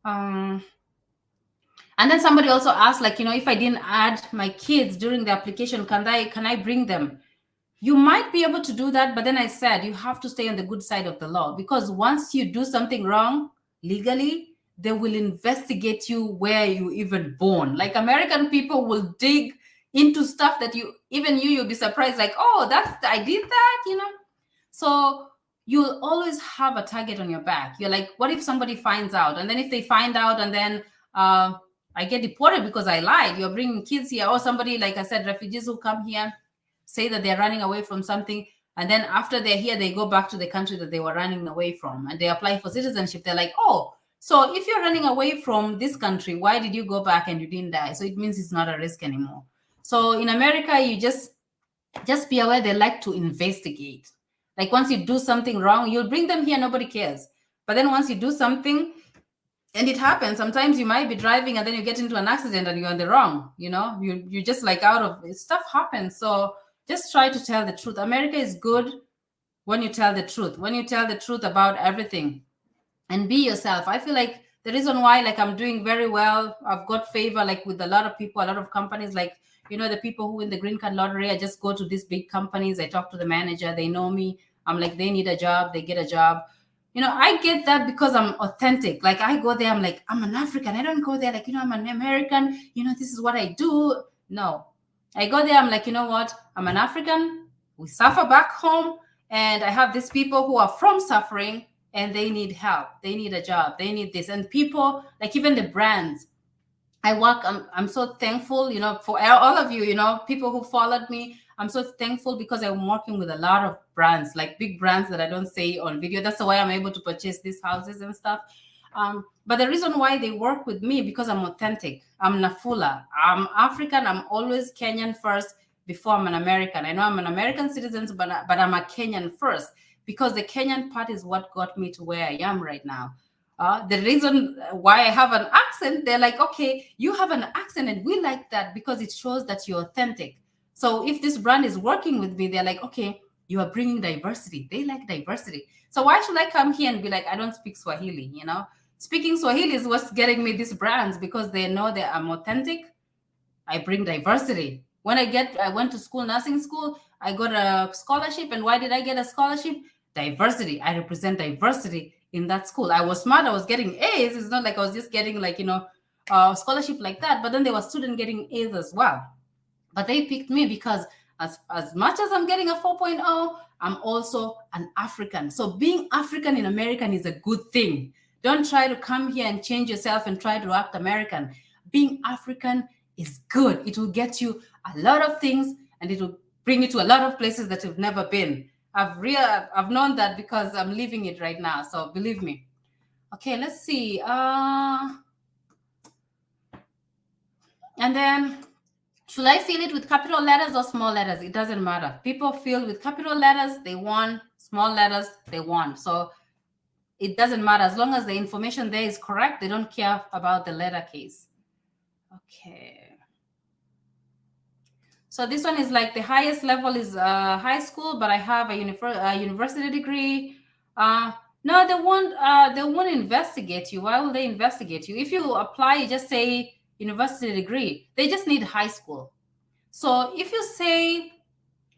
And then somebody also asked, like, if I didn't add my kids during the application, can I bring them? You might be able to do that, but then I said you have to stay on the good side of the law, because once you do something wrong legally, they will investigate you where you even born. Like American people will dig into stuff that you'll be surprised, like, oh, I did that, So you'll always have a target on your back. You're like, what if somebody finds out? And then if they find out and then I get deported because I lied, you're bringing kids here, or somebody, like I said, refugees who come here, say that they're running away from something, and then after they're here, they go back to the country that they were running away from, and they apply for citizenship. They're like, oh, so if you're running away from this country, why did you go back and you didn't die? So it means it's not a risk anymore. So in America, you just be aware they like to investigate. Like once you do something wrong, you'll bring them here, nobody cares. But then once you do something, and it happens, sometimes you might be driving and then you get into an accident and you're on the wrong, you just like out of it. Stuff happens. So just try to tell the truth. America is good when you tell the truth, about everything, and be yourself. I feel like the reason why, like, I'm doing very well, I've got favor, like, with a lot of people, a lot of companies, like, you know, the people who win the green card lottery, I just go to these big companies, I talk to the manager, they know me, I'm like, they need a job, they get a job. You know, I get that because I'm authentic. Like, I go there, I'm like, I'm an African. I don't go there like, you know, I'm an American, you know, this is what I do. No, I go there, I'm like, you know what, I'm an African, we suffer back home, and I have these people who are from suffering, and they need help, they need a job, they need this. And people, like even the brands I work, I'm so thankful, you know, for all of you, you know, people who followed me. I'm so thankful because I'm working with a lot of brands, like big brands that I don't say on video. That's why I'm able to purchase these houses and stuff. But the reason why they work with me, because I'm authentic. I'm NAFULA. I'm African. I'm always Kenyan first before I'm an American. I know I'm an American citizen, but I'm a Kenyan first, because the Kenyan part is what got me to where I am right now. The reason why I have an accent, they're like, okay, you have an accent and we like that because it shows that you're authentic. So if this brand is working with me, they're like, okay, you are bringing diversity. They like diversity. So why should I come here and be like, I don't speak Swahili, you know? Speaking Swahili is what's getting me these brands, because they know that I'm authentic. I bring diversity. When I went to school, nursing school, I got a scholarship. And why did I get a scholarship? Diversity. I represent diversity in that school. I was smart. I was getting A's. It's not like I was just getting like, you know, a scholarship like that. But then there was students getting A's as well. But they picked me because as much as I'm getting a 4.0, I'm also an African. So being African in American is a good thing. Don't try to come here and change yourself and try to act American. Being African is good. It will get you a lot of things, and it will bring you to a lot of places that you've never been. I've known that because I'm living it right now. So believe me. Okay, let's see. And then, should I fill it with capital letters or small letters? It doesn't matter. People fill with capital letters, they won. Small letters, they won. So it doesn't matter. As long as the information there is correct, they don't care about the letter case. Okay. So this one is like the highest level is high school, but I have a university degree. No, they won't investigate you. Why will they investigate you? If you apply, you just say university degree. They just need high school. So if you say,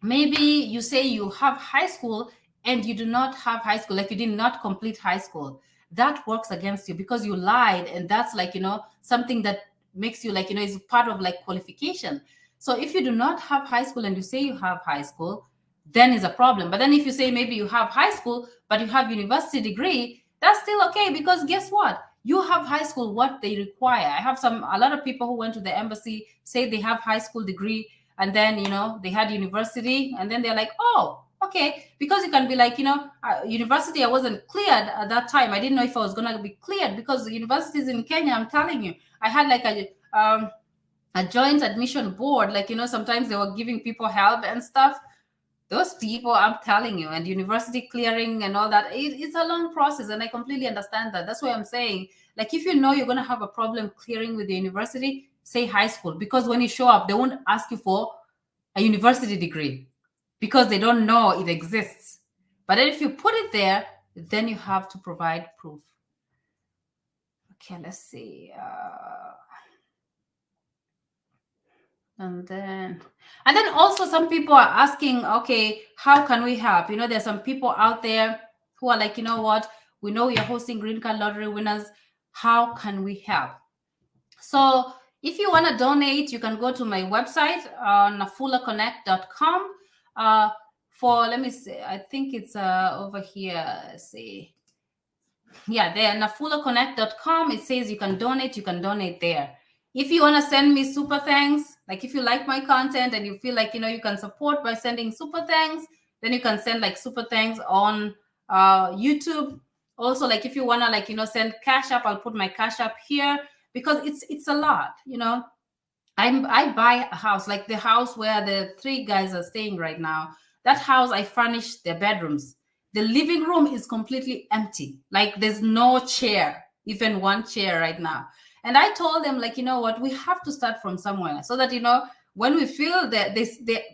maybe you say you have high school and you do not have high school, like you did not complete high school, that works against you because you lied. And that's like, you know, something that makes you like, you know, is part of like qualification. So if you do not have high school and you say you have high school, then is a problem. But then if you say maybe you have high school, but you have university degree, that's still okay, because guess what? You have high school, what they require. I have a lot of people who went to the embassy, say they have high school degree, and then, you know, they had university, and then they're like, oh, okay, because you can be like, you know, university, I wasn't cleared at that time. I didn't know if I was going to be cleared, because the universities in Kenya, I'm telling you, I had like a joint admission board, like, you know, sometimes they were giving people help and stuff. Those people, I'm telling you, and university clearing and all that, it's a long process, and I completely understand that. That's why I'm saying, like, if you know you're going to have a problem clearing with the university, say high school, because when you show up, they won't ask you for a university degree because they don't know it exists. But then if you put it there, then you have to provide proof. Okay, let's see. And then also some people are asking, okay, how can we help? You know, there's some people out there who are like, you know what, we know you're hosting green card lottery winners. How can we help? So if you want to donate, you can go to my website, nafulaconnect.com. Let me see, I think it's over here. Let's see. Yeah, there, nafulaconnect.com. It says you can donate there. If you want to send me super thanks, like if you like my content and you feel like, you know, you can support by sending super thanks, then you can send like super thanks on YouTube. Also, like if you want to, like, you know, send Cash App, I'll put my Cash App here, because it's a lot, you know. I buy a house, like the house where the 3 guys are staying right now. That house, I furnished their bedrooms. The living room is completely empty. Like there's no chair, even one chair right now. And I told them, like, you know what, we have to start from somewhere, so that, you know, when we feel that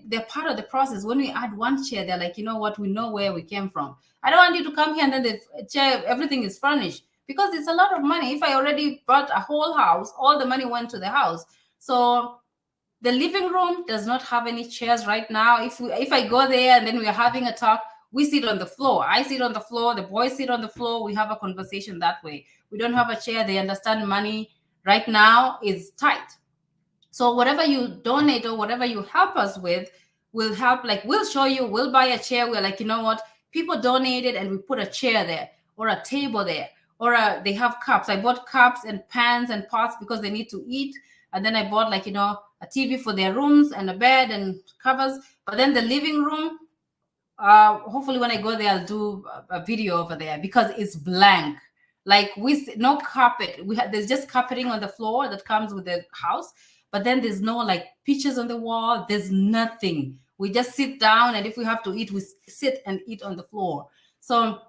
they're part of the process, when we add one chair, they're like, you know what, we know where we came from. I don't want you to come here and then the chair, everything is furnished, because it's a lot of money. If I already bought a whole house, all the money went to the house. So The living room does not have any chairs right now. If I go there and then we're having a talk, we sit on the floor. I sit on the floor, the boys sit on the floor, we have a conversation that way. We don't have a chair. They understand money right now is tight. So whatever you donate or whatever you help us with will help. Like, we'll show you, we'll buy a chair. We're like, you know what? People donated and we put a chair there or a table there, or they have cups. I bought cups and pans and pots because they need to eat. And then I bought, like, you know, a TV for their rooms and a bed and covers. But then the living room, hopefully when I go there, I'll do a video over there because it's blank. Like, no carpet. There's just carpeting on the floor that comes with the house. But then there's no like pictures on the wall. There's nothing. We just sit down, and if we have to eat, we sit and eat on the floor. So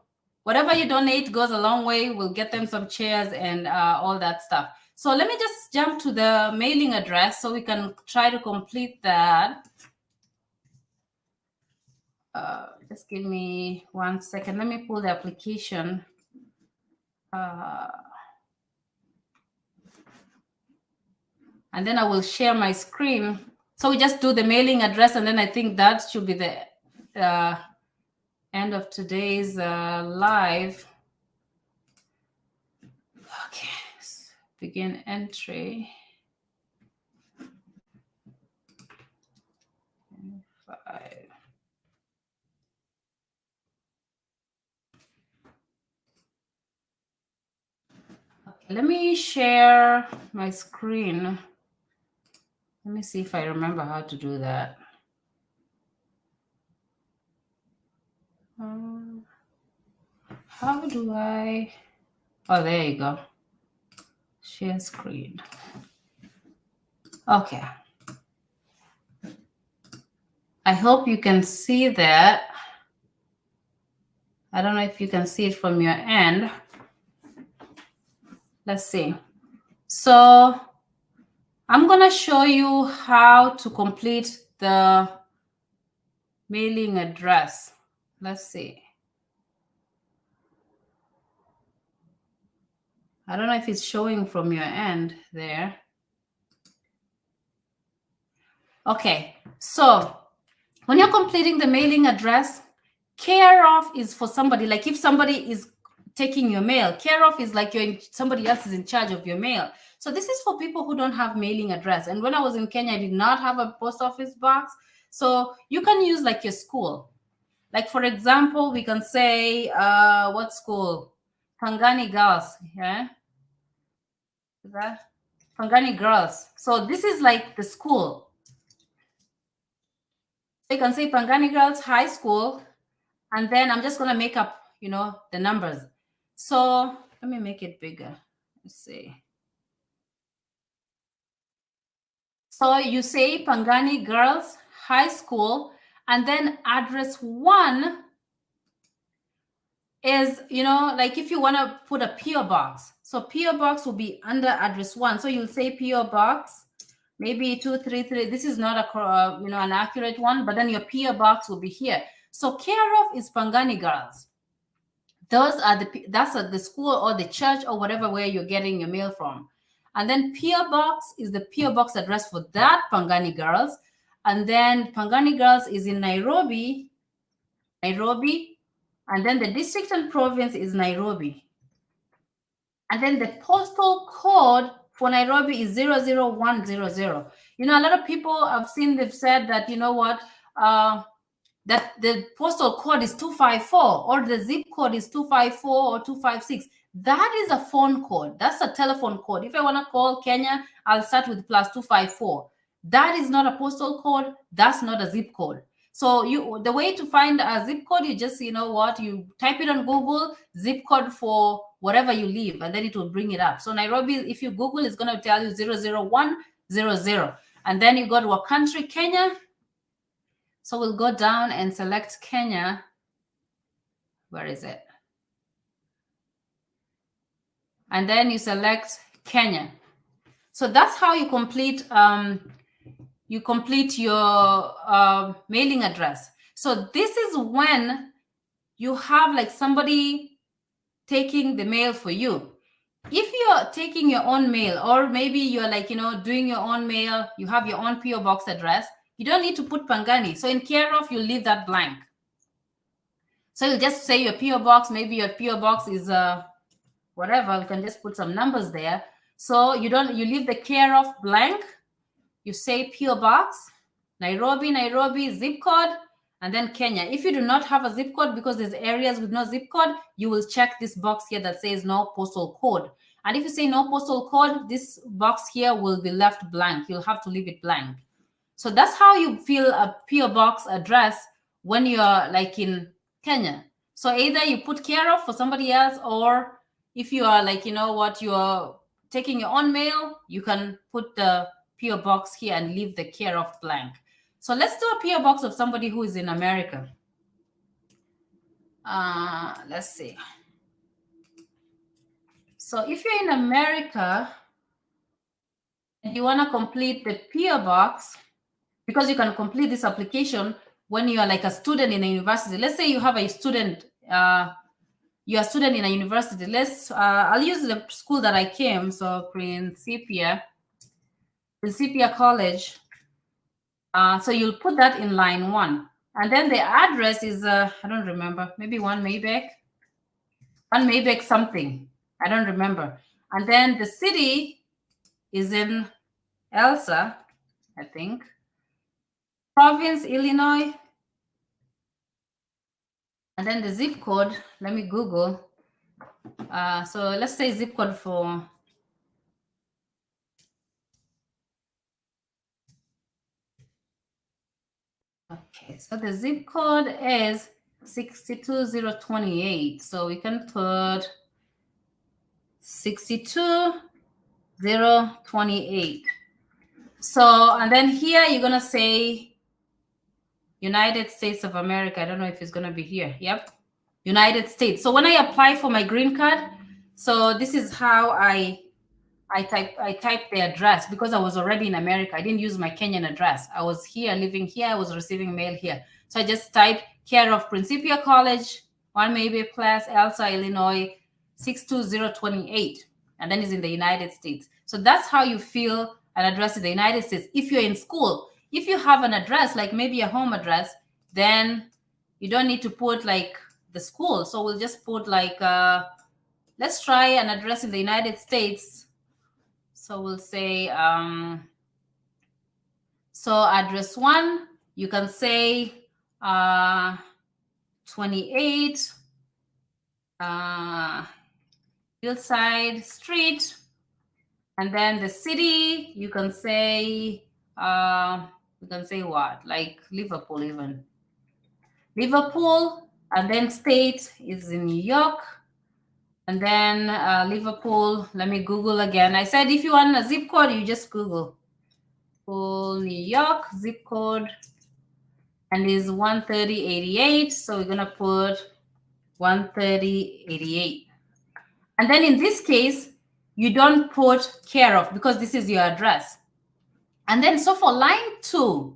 whatever you donate goes a long way. We'll get them some chairs and all that stuff. So let me just jump to the mailing address so we can try to complete that. Just give me 1 second. Let me pull the application. And then I will share my screen. So we just do the mailing address, and then I think that should be the end of today's live. Okay, begin entry. 5. Okay, let me share my screen. Let me see if I remember how to do that. How do I? Oh, there you go. Share screen. Okay. I hope you can see that. I don't know if you can see it from your end. Let's see. So I'm going to show you how to complete the mailing address. Let's see. I don't know if it's showing from your end there. Okay, so when you're completing the mailing address, care of is for somebody. Like, if somebody is taking your mail, care of is like somebody else is in charge of your mail. So this is for people who don't have mailing address. And when I was in Kenya, I did not have a post office box. So you can use like your school. Like, for example, we can say, what school? Pangani Girls, yeah? Is that Pangani Girls? So this is like the school. So you can say Pangani Girls High School, and then I'm just going to make up, you know, the numbers. So let me make it bigger. Let's see. So you say Pangani Girls High School, and then address 1 is, you know, like if you want to put a PO box. So PO box will be under address 1. So you'll say PO box, maybe 233. This is not a, you know, an accurate one, but then your PO box will be here. So care of is Pangani Girls. Those are that's the school or the church or whatever where you're getting your mail from. And then PO box is the PO box address for that Pangani Girls. And then Pangani Girls is in Nairobi. And then the district and province is Nairobi. And then the postal code for Nairobi is 00100. You know, a lot of people I've seen, they've said that, you know what, that the postal code is 254 or the zip code is 254 or 256. That is a phone code. That's a telephone code. If I want to call Kenya, I'll start with +254. That is not a postal code. That's not a zip code. So the way to find a zip code, you just, you know what, you type it on Google, zip code for wherever you live, and then it will bring it up. So Nairobi, if you Google, it's going to tell you 00100. And then you go to a country, Kenya. So we'll go down and select Kenya. Where is it? And then you select Kenya. So that's how you complete your mailing address. So this is when you have like somebody taking the mail for you. If you're taking your own mail, or maybe you're like, doing your own mail, you have your own PO box address, you don't need to put Pangani. So in care of, you leave that blank. So you just say your PO box, maybe your PO box is whatever, we can just put some numbers there. So you leave the care of blank, you say PO box, Nairobi, zip code, and then Kenya. If you do not have a zip code, because there's areas with no zip code, you will check this box here that says no postal code. And if you say no postal code, this box here will be left blank. You'll have to leave it blank. So that's how you fill a PO box address when you're like in Kenya. So either you put care of for somebody else, or if you are like, you're taking your own mail, you can put the PO box here and leave the care of blank. So let's do a PO box of somebody who is in America. Let's see. So if you're in America and you want to complete the PO box, because you can complete this application when you are like a student in a university. Let's say you have a student, you're a student in a university. I'll use the school that I came, so Principia College. So you'll put that in line 1. And then the address is, I don't remember, maybe 1 Maybeck something. I don't remember. And then the city is in Elsa, I think. Province, Illinois. And then the zip code, let me Google. So let's say zip code for... Okay, so the zip code is 62028. So we can put 62028. So, and then here you're going to say United States of America. I don't know if it's going to be here. Yep. United States. So when I apply for my green card, so this is how I typed the address, because I was already in America. I didn't use my Kenyan address. I was here, living here. I was receiving mail here. So I just typed care of Principia College, 1 Maybe Place, Elsa, Illinois, 62028. And then it's in the United States. So that's how you fill an address in the United States. If you're in school, if you have an address, like maybe a home address, then you don't need to put like the school. So we'll just put like, let's try an address in the United States. So we'll say, so address 1, you can say 28 Hillside Street. And then the city, you can say, what? Like Liverpool even. Liverpool, and then state is in New York. And then Liverpool, let me Google again. I said if you want a zip code, you just Google. New York, zip code, and is 13088. So we're going to put 13088. And then in this case, you don't put care of, because this is your address. And then so for line 2,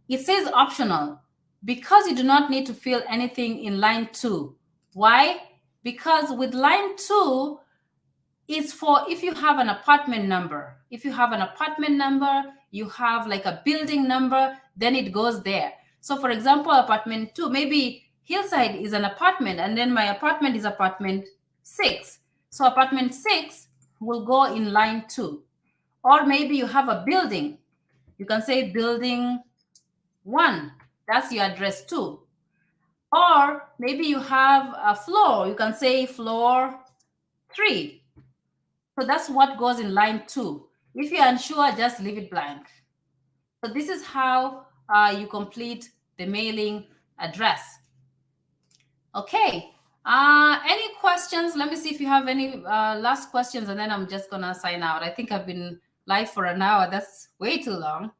it says optional, because you do not need to fill anything in line 2. Why? Because with line 2, it's for if you have an apartment number. If you have an apartment number, you have like a building number, then it goes there. So for example, apartment 2, maybe Hillside is an apartment, and then my apartment is apartment 6. So apartment 6 will go in line 2. Or maybe you have a building. You can say building 1. That's your address 2. Or maybe you have a floor. You can say floor 3. So that's what goes in line 2. If you're unsure, just leave it blank. So this is how you complete the mailing address. Okay. Any questions? Let me see if you have any last questions, and then I'm just going to sign out. I think I've been live for an hour. That's way too long.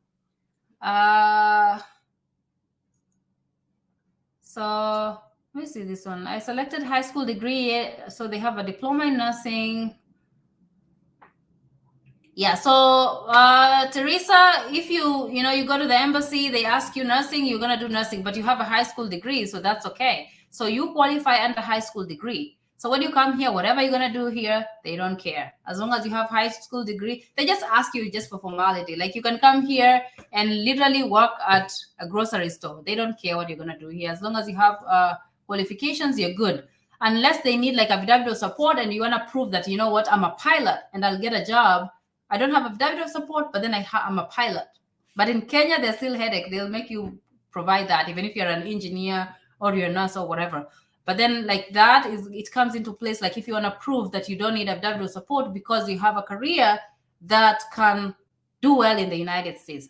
So let me see this one. I selected high school degree. So they have a diploma in nursing. Yeah, so Teresa, if you go to the embassy, they ask you nursing, you're going to do nursing, but you have a high school degree, so that's okay. So you qualify under high school degree. So when you come here, whatever you're going to do here, they don't care. As long as you have high school degree, they just ask you just for formality. Like you can come here and literally work at a grocery store. They don't care what you're going to do here. As long as you have qualifications, you're good. Unless they need like affidavit of support and you want to prove that, you know what, I'm a pilot and I'll get a job. I don't have affidavit of support, but then I'm a pilot. But in Kenya, there's still headache. They'll make you provide that, even if you're an engineer or you're a nurse or whatever. But then like that it comes into place. Like if you want to prove that you don't need affidavit of support because you have a career that can do well in the United States.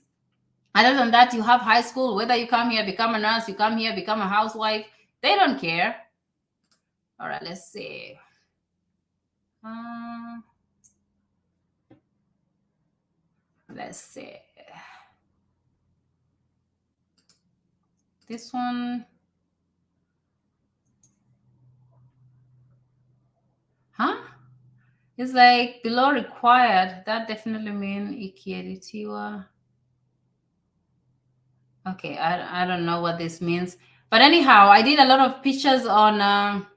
Other than that, you have high school, whether you come here, become a nurse, you come here, become a housewife, they don't care. All right, let's see. Let's see. This one. Huh? It's like below required. That definitely means ikieditiwa. Okay, I don't know what this means. But anyhow, I did a lot of pictures on, a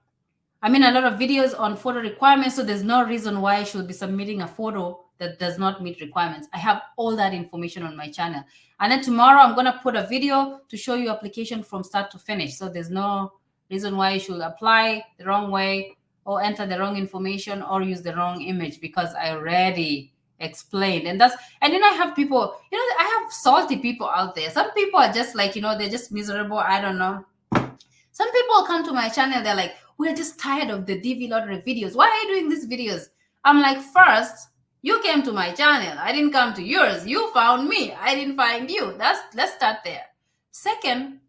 lot of videos on photo requirements. So there's no reason why I should be submitting a photo that does not meet requirements. I have all that information on my channel. And then tomorrow I'm going to put a video to show you application from start to finish. So there's no reason why you should apply the wrong way or enter the wrong information or use the wrong image, because I already explained. And I have people, I have salty people out there. Some people are just like, they're just miserable. I don't know. Some people come to my channel, they're like, we're just tired of the DV lottery videos. Why are you doing these videos? I'm like, first, you came to my channel. I didn't come to yours. You found me. I didn't find you. Let's start there. Second,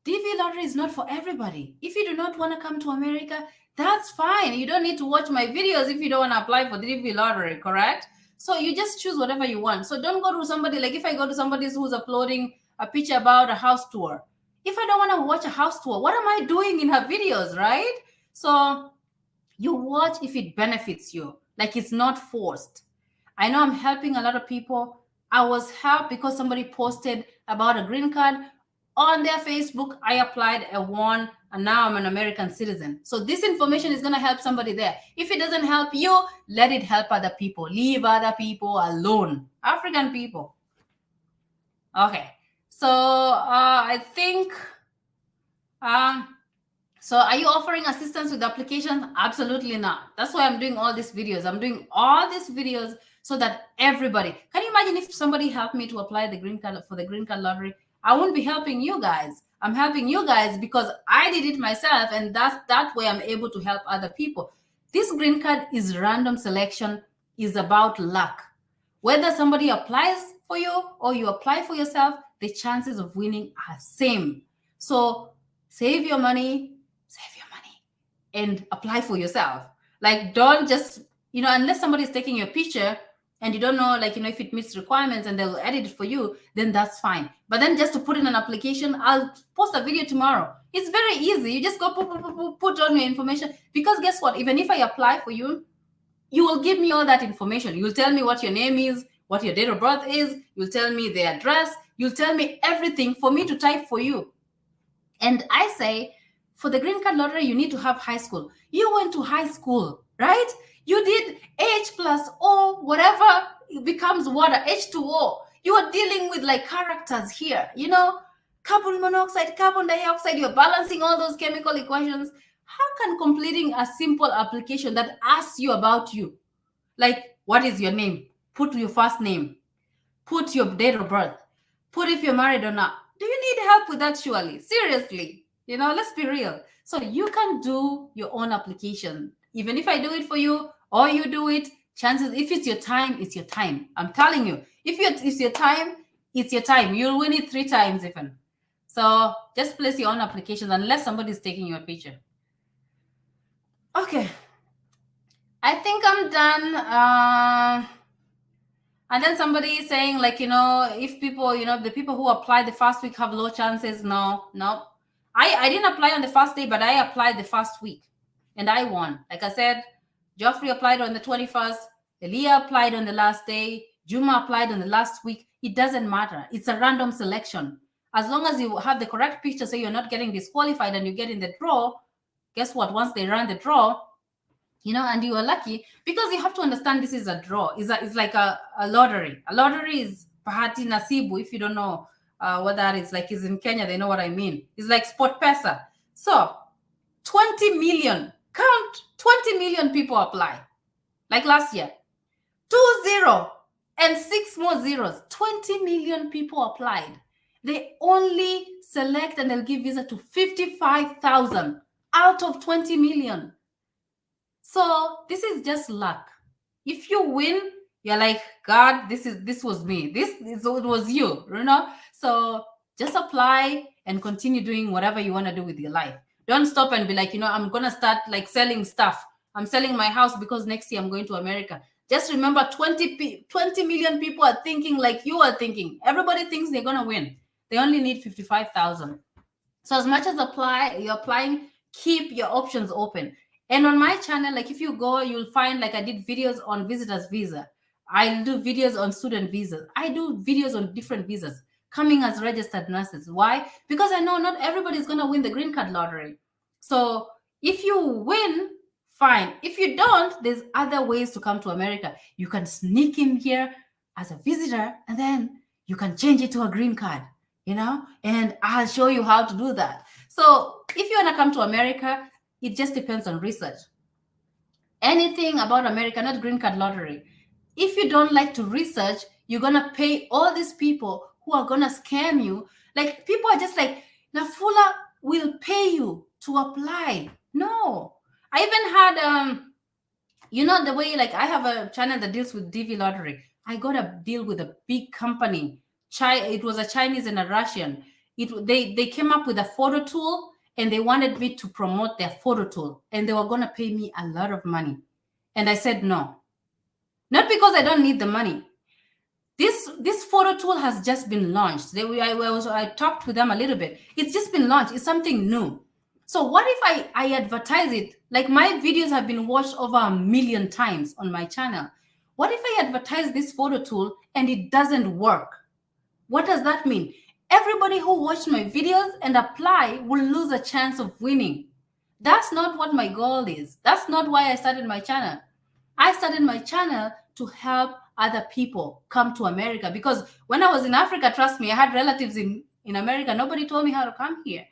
DV lottery is not for everybody. If you do not want to come to America, that's fine. You don't need to watch my videos if you don't want to apply for the DV lottery, correct? So you just choose whatever you want. So don't go to somebody, like if I go to somebody who's uploading a picture about a house tour, if I don't want to watch a house tour, what am I doing in her videos, right? So you watch if it benefits you, like it's not forced. I know I'm helping a lot of people. I was helped because somebody posted about a green card on their Facebook. I applied, I won, and now I'm an American citizen. So this information is going to help somebody there. If it doesn't help you, let it help other people. Leave other people alone. African people. Okay. So I think, so are you offering assistance with the application? Absolutely not. That's why I'm doing all these videos. I'm doing all these videos so that everybody, can you imagine if somebody helped me to apply the green card for the green card lottery? I wouldn't be helping you guys. I'm helping you guys because I did it myself, and that way I'm able to help other people. This green card is random selection, is about luck. Whether somebody applies for you or you apply for yourself, the chances of winning are same. So save your money, and apply for yourself. Like, don't just, unless somebody is taking your picture and you don't know, if it meets requirements and they'll edit it for you, then that's fine. But then just to put in an application, I'll post a video tomorrow. It's very easy. You just go put on your information, because guess what? Even if I apply for you, you will give me all that information. You'll tell me what your name is, what your date of birth is. You'll tell me the address. You'll tell me everything for me to type for you. And I say, for the green card lottery, you need to have high school. You went to high school, right? You did H plus O, whatever it becomes water, H2O. You are dealing with characters here, carbon monoxide, carbon dioxide. You're balancing all those chemical equations. How can completing a simple application that asks you about you, like what is your name? Put your first name. Put your date of birth. Put if you're married or not. Do you need help with that, surely? Seriously. Let's be real. So you can do your own application. Even if I do it for you or you do it, chances, if it's your time, it's your time. I'm telling you, if it's your time, it's your time. You'll win it 3 times even. So just place your own applications unless somebody's taking your picture. Okay. I think I'm done. And then somebody is saying, if people, the people who apply the first week have low chances. No. I didn't apply on the first day, but I applied the first week and I won. Like I said, Geoffrey applied on the 21st. Elia applied on the last day. Juma applied on the last week. It doesn't matter. It's a random selection. As long as you have the correct picture, so you're not getting disqualified and you get in the draw, guess what? Once they run the draw, and you are lucky, because you have to understand this is a draw. It's like a lottery. A lottery is bahati nasibu. If you don't know what that is, like, is in Kenya, they know what I mean. It's like sport pesa. So 20 million, count 20 million people apply. Like last year, 20 and 6 more zeros, 20 million people applied. They only select and they'll give visa to 55,000 out of 20 million. So this is just luck. If you win, you're like, God, this was me. It was you, So just apply and continue doing whatever you want to do with your life. Don't stop and be like, I'm going to start like selling stuff. I'm selling my house because next year I'm going to America. Just remember, 20 million people are thinking like you are thinking. Everybody thinks they're going to win. They only need 55,000. So as much as you're applying, keep your options open. And on my channel, like if you go, you'll find like I did videos on visitors visa. I do videos on student visas. I do videos on different visas, coming as registered nurses. Why? Because I know not everybody's going to win the green card lottery. So if you win, fine. If you don't, there's other ways to come to America. You can sneak in here as a visitor, and then you can change it to a green card, and I'll show you how to do that. So if you want to come to America, it just depends on research. Anything about America, not green card lottery. If you don't like to research, you're going to pay all these people who are going to scam you. Like, people are just like, NAFULA will pay you to apply. No. I even had, the way, like, I have a channel that deals with dvlottery. I got a deal with a big company. It was a Chinese and a Russian. They came up with a photo tool, and they wanted me to promote their photo tool, and they were going to pay me a lot of money. And I said no. Not because I don't need the money. This photo tool has just been launched. I talked with them a little bit. It's just been launched. It's something new. So what if I advertise it? Like, my videos have been watched over 1 million times on my channel. What if I advertise this photo tool and it doesn't work? What does that mean? Everybody who watched my videos and apply will lose a chance of winning. That's not what my goal is. That's not why I started my channel. I started my channel to help other people come to America, because when I was in Africa, trust me, I had relatives in America. Nobody told me how to come here,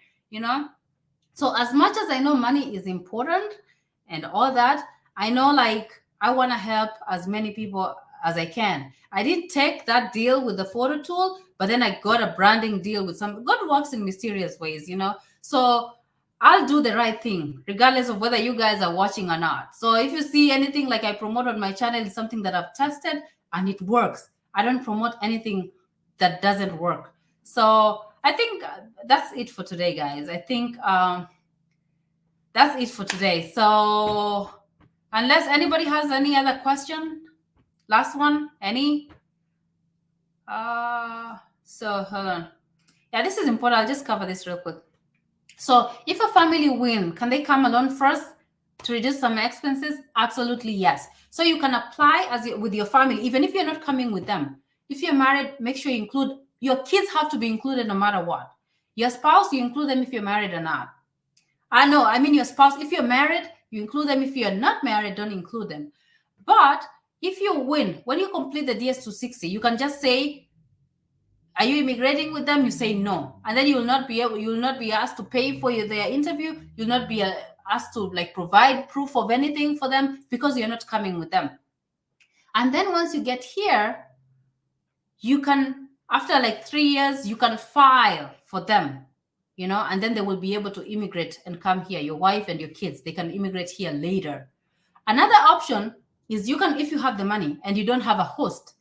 So as much as I know money is important and all that, I know, like, I want to help as many people as I can. I didn't take that deal with the photo tool, but then I got a branding deal with God works in mysterious ways, So I'll do the right thing, regardless of whether you guys are watching or not. So if you see anything like I promote on my channel, it's something that I've tested and it works. I don't promote anything that doesn't work. So I think that's it for today, guys. I think that's it for today. So unless anybody has any other question, last one, any? So hold on. Yeah, this is important. I'll just cover this real quick. So if a family win, can they come alone first to reduce some expenses? Absolutely, yes. So you can apply with your family, even if you're not coming with them. If you're married, make sure you include, your kids have to be included no matter what. Your spouse, you include them if you're married or not. I mean your spouse, if you're married, you include them. If you're not married, don't include them. But if you win, when you complete the DS260, you can just say, are you immigrating with them? You say no, and then you will not be asked to pay for their interview. You'll not be asked to like provide proof of anything for them, because you're not coming with them. And then once you get here, you can, after like 3 years, you can file for them, and then they will be able to immigrate and come here. Your wife and your kids, they can immigrate here later. Another option is, you can, if you have the money and you don't have a host,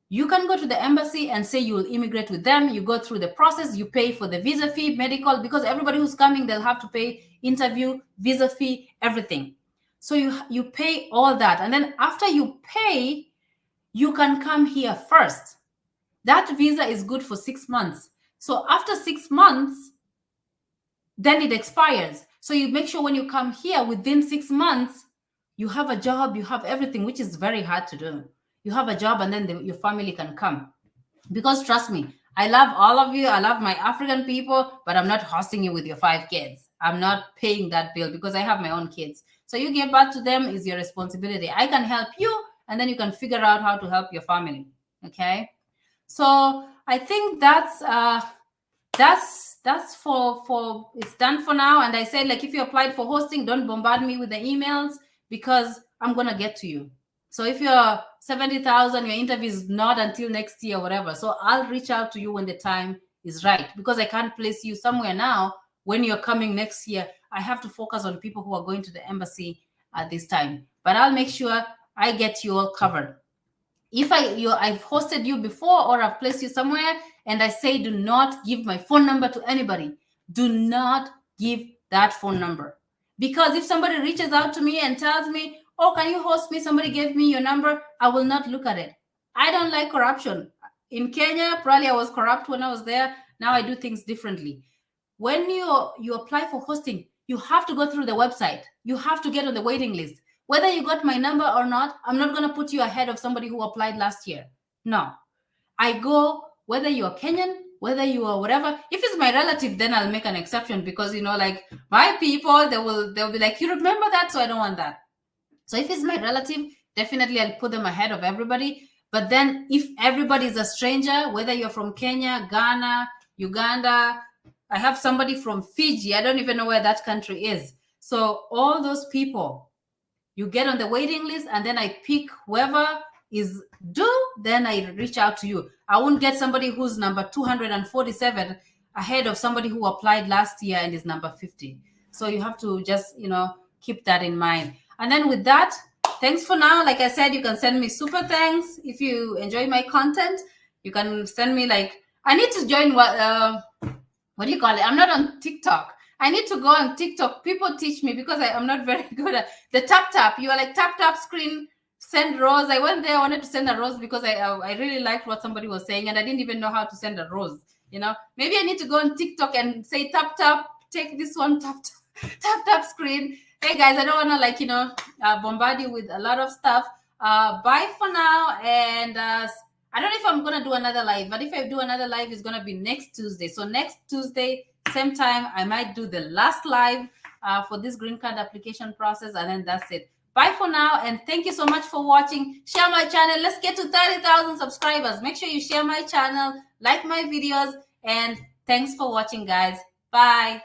you can go to the embassy and say you will immigrate with them. You go through the process, you pay for the visa fee, medical, because everybody who's coming, they'll have to pay interview, visa fee, everything. So you pay all that. And then after you pay, you can come here first. That visa is good for 6 months. So after 6 months, then it expires. So you make sure when you come here within 6 months, you have a job, you have everything, which is very hard to do. You have a job, and then your family can come. Because trust me, I love all of you. I love my African people, but I'm not hosting you with your 5 kids. I'm not paying that bill because I have my own kids. So you get back to them is your responsibility. I can help you, and then you can figure out how to help your family. Okay. So I think that's for it's done for now. And I said, like, if you applied for hosting, don't bombard me with the emails because I'm gonna get to you. So if you're 70,000, your interview is not until next year, whatever. So I'll reach out to you when the time is right, because I can't place you somewhere now when you're coming next year. I have to focus on people who are going to the embassy at this time. But I'll make sure I get you all covered. If I've hosted you before or I've placed you somewhere and I say do not give my phone number to anybody, do not give that phone number. Because if somebody reaches out to me and tells me, oh, can you host me? Somebody gave me your number, I will not look at it. I don't like corruption. In Kenya, probably I was corrupt when I was there. Now I do things differently. When you apply for hosting, you have to go through the website. You have to get on the waiting list. Whether you got my number or not, I'm not going to put you ahead of somebody who applied last year. No. I go, whether you're Kenyan, whether you are whatever. If it's my relative, then I'll make an exception because, like my people, they'll be like, you remember that? So I don't want that. So if it's my relative, definitely I'll put them ahead of everybody. But then if everybody is a stranger, whether you're from Kenya, Ghana, Uganda, I have somebody from Fiji. I don't even know where that country is. So all those people, you get on the waiting list, and then I pick whoever is due, then I reach out to you. I won't get somebody who's number 247 ahead of somebody who applied last year and is number 50. So you have to just, keep that in mind. And then with that, thanks for now. Like I said, you can send me super thanks. If you enjoy my content, you can send me I need to join what do you call it? I'm not on TikTok. I need to go on TikTok. People teach me because I'm not very good at the tap. You are like tap screen, send rose. I went there, I wanted to send a rose because I really liked what somebody was saying, and I didn't even know how to send a rose. Maybe I need to go on TikTok and say tap, take this one, tap screen. Hey guys, I don't want to bombard you with a lot of stuff. Bye for now, and I don't know if I'm gonna do another live, but if I do another live, it's gonna be next Tuesday. So next Tuesday, same time, I might do the last live for this green card application process, and then that's it. Bye for now, and thank you so much for watching. Share my channel. Let's get to 30,000 subscribers. Make sure you share my channel, like my videos, and thanks for watching, guys. Bye.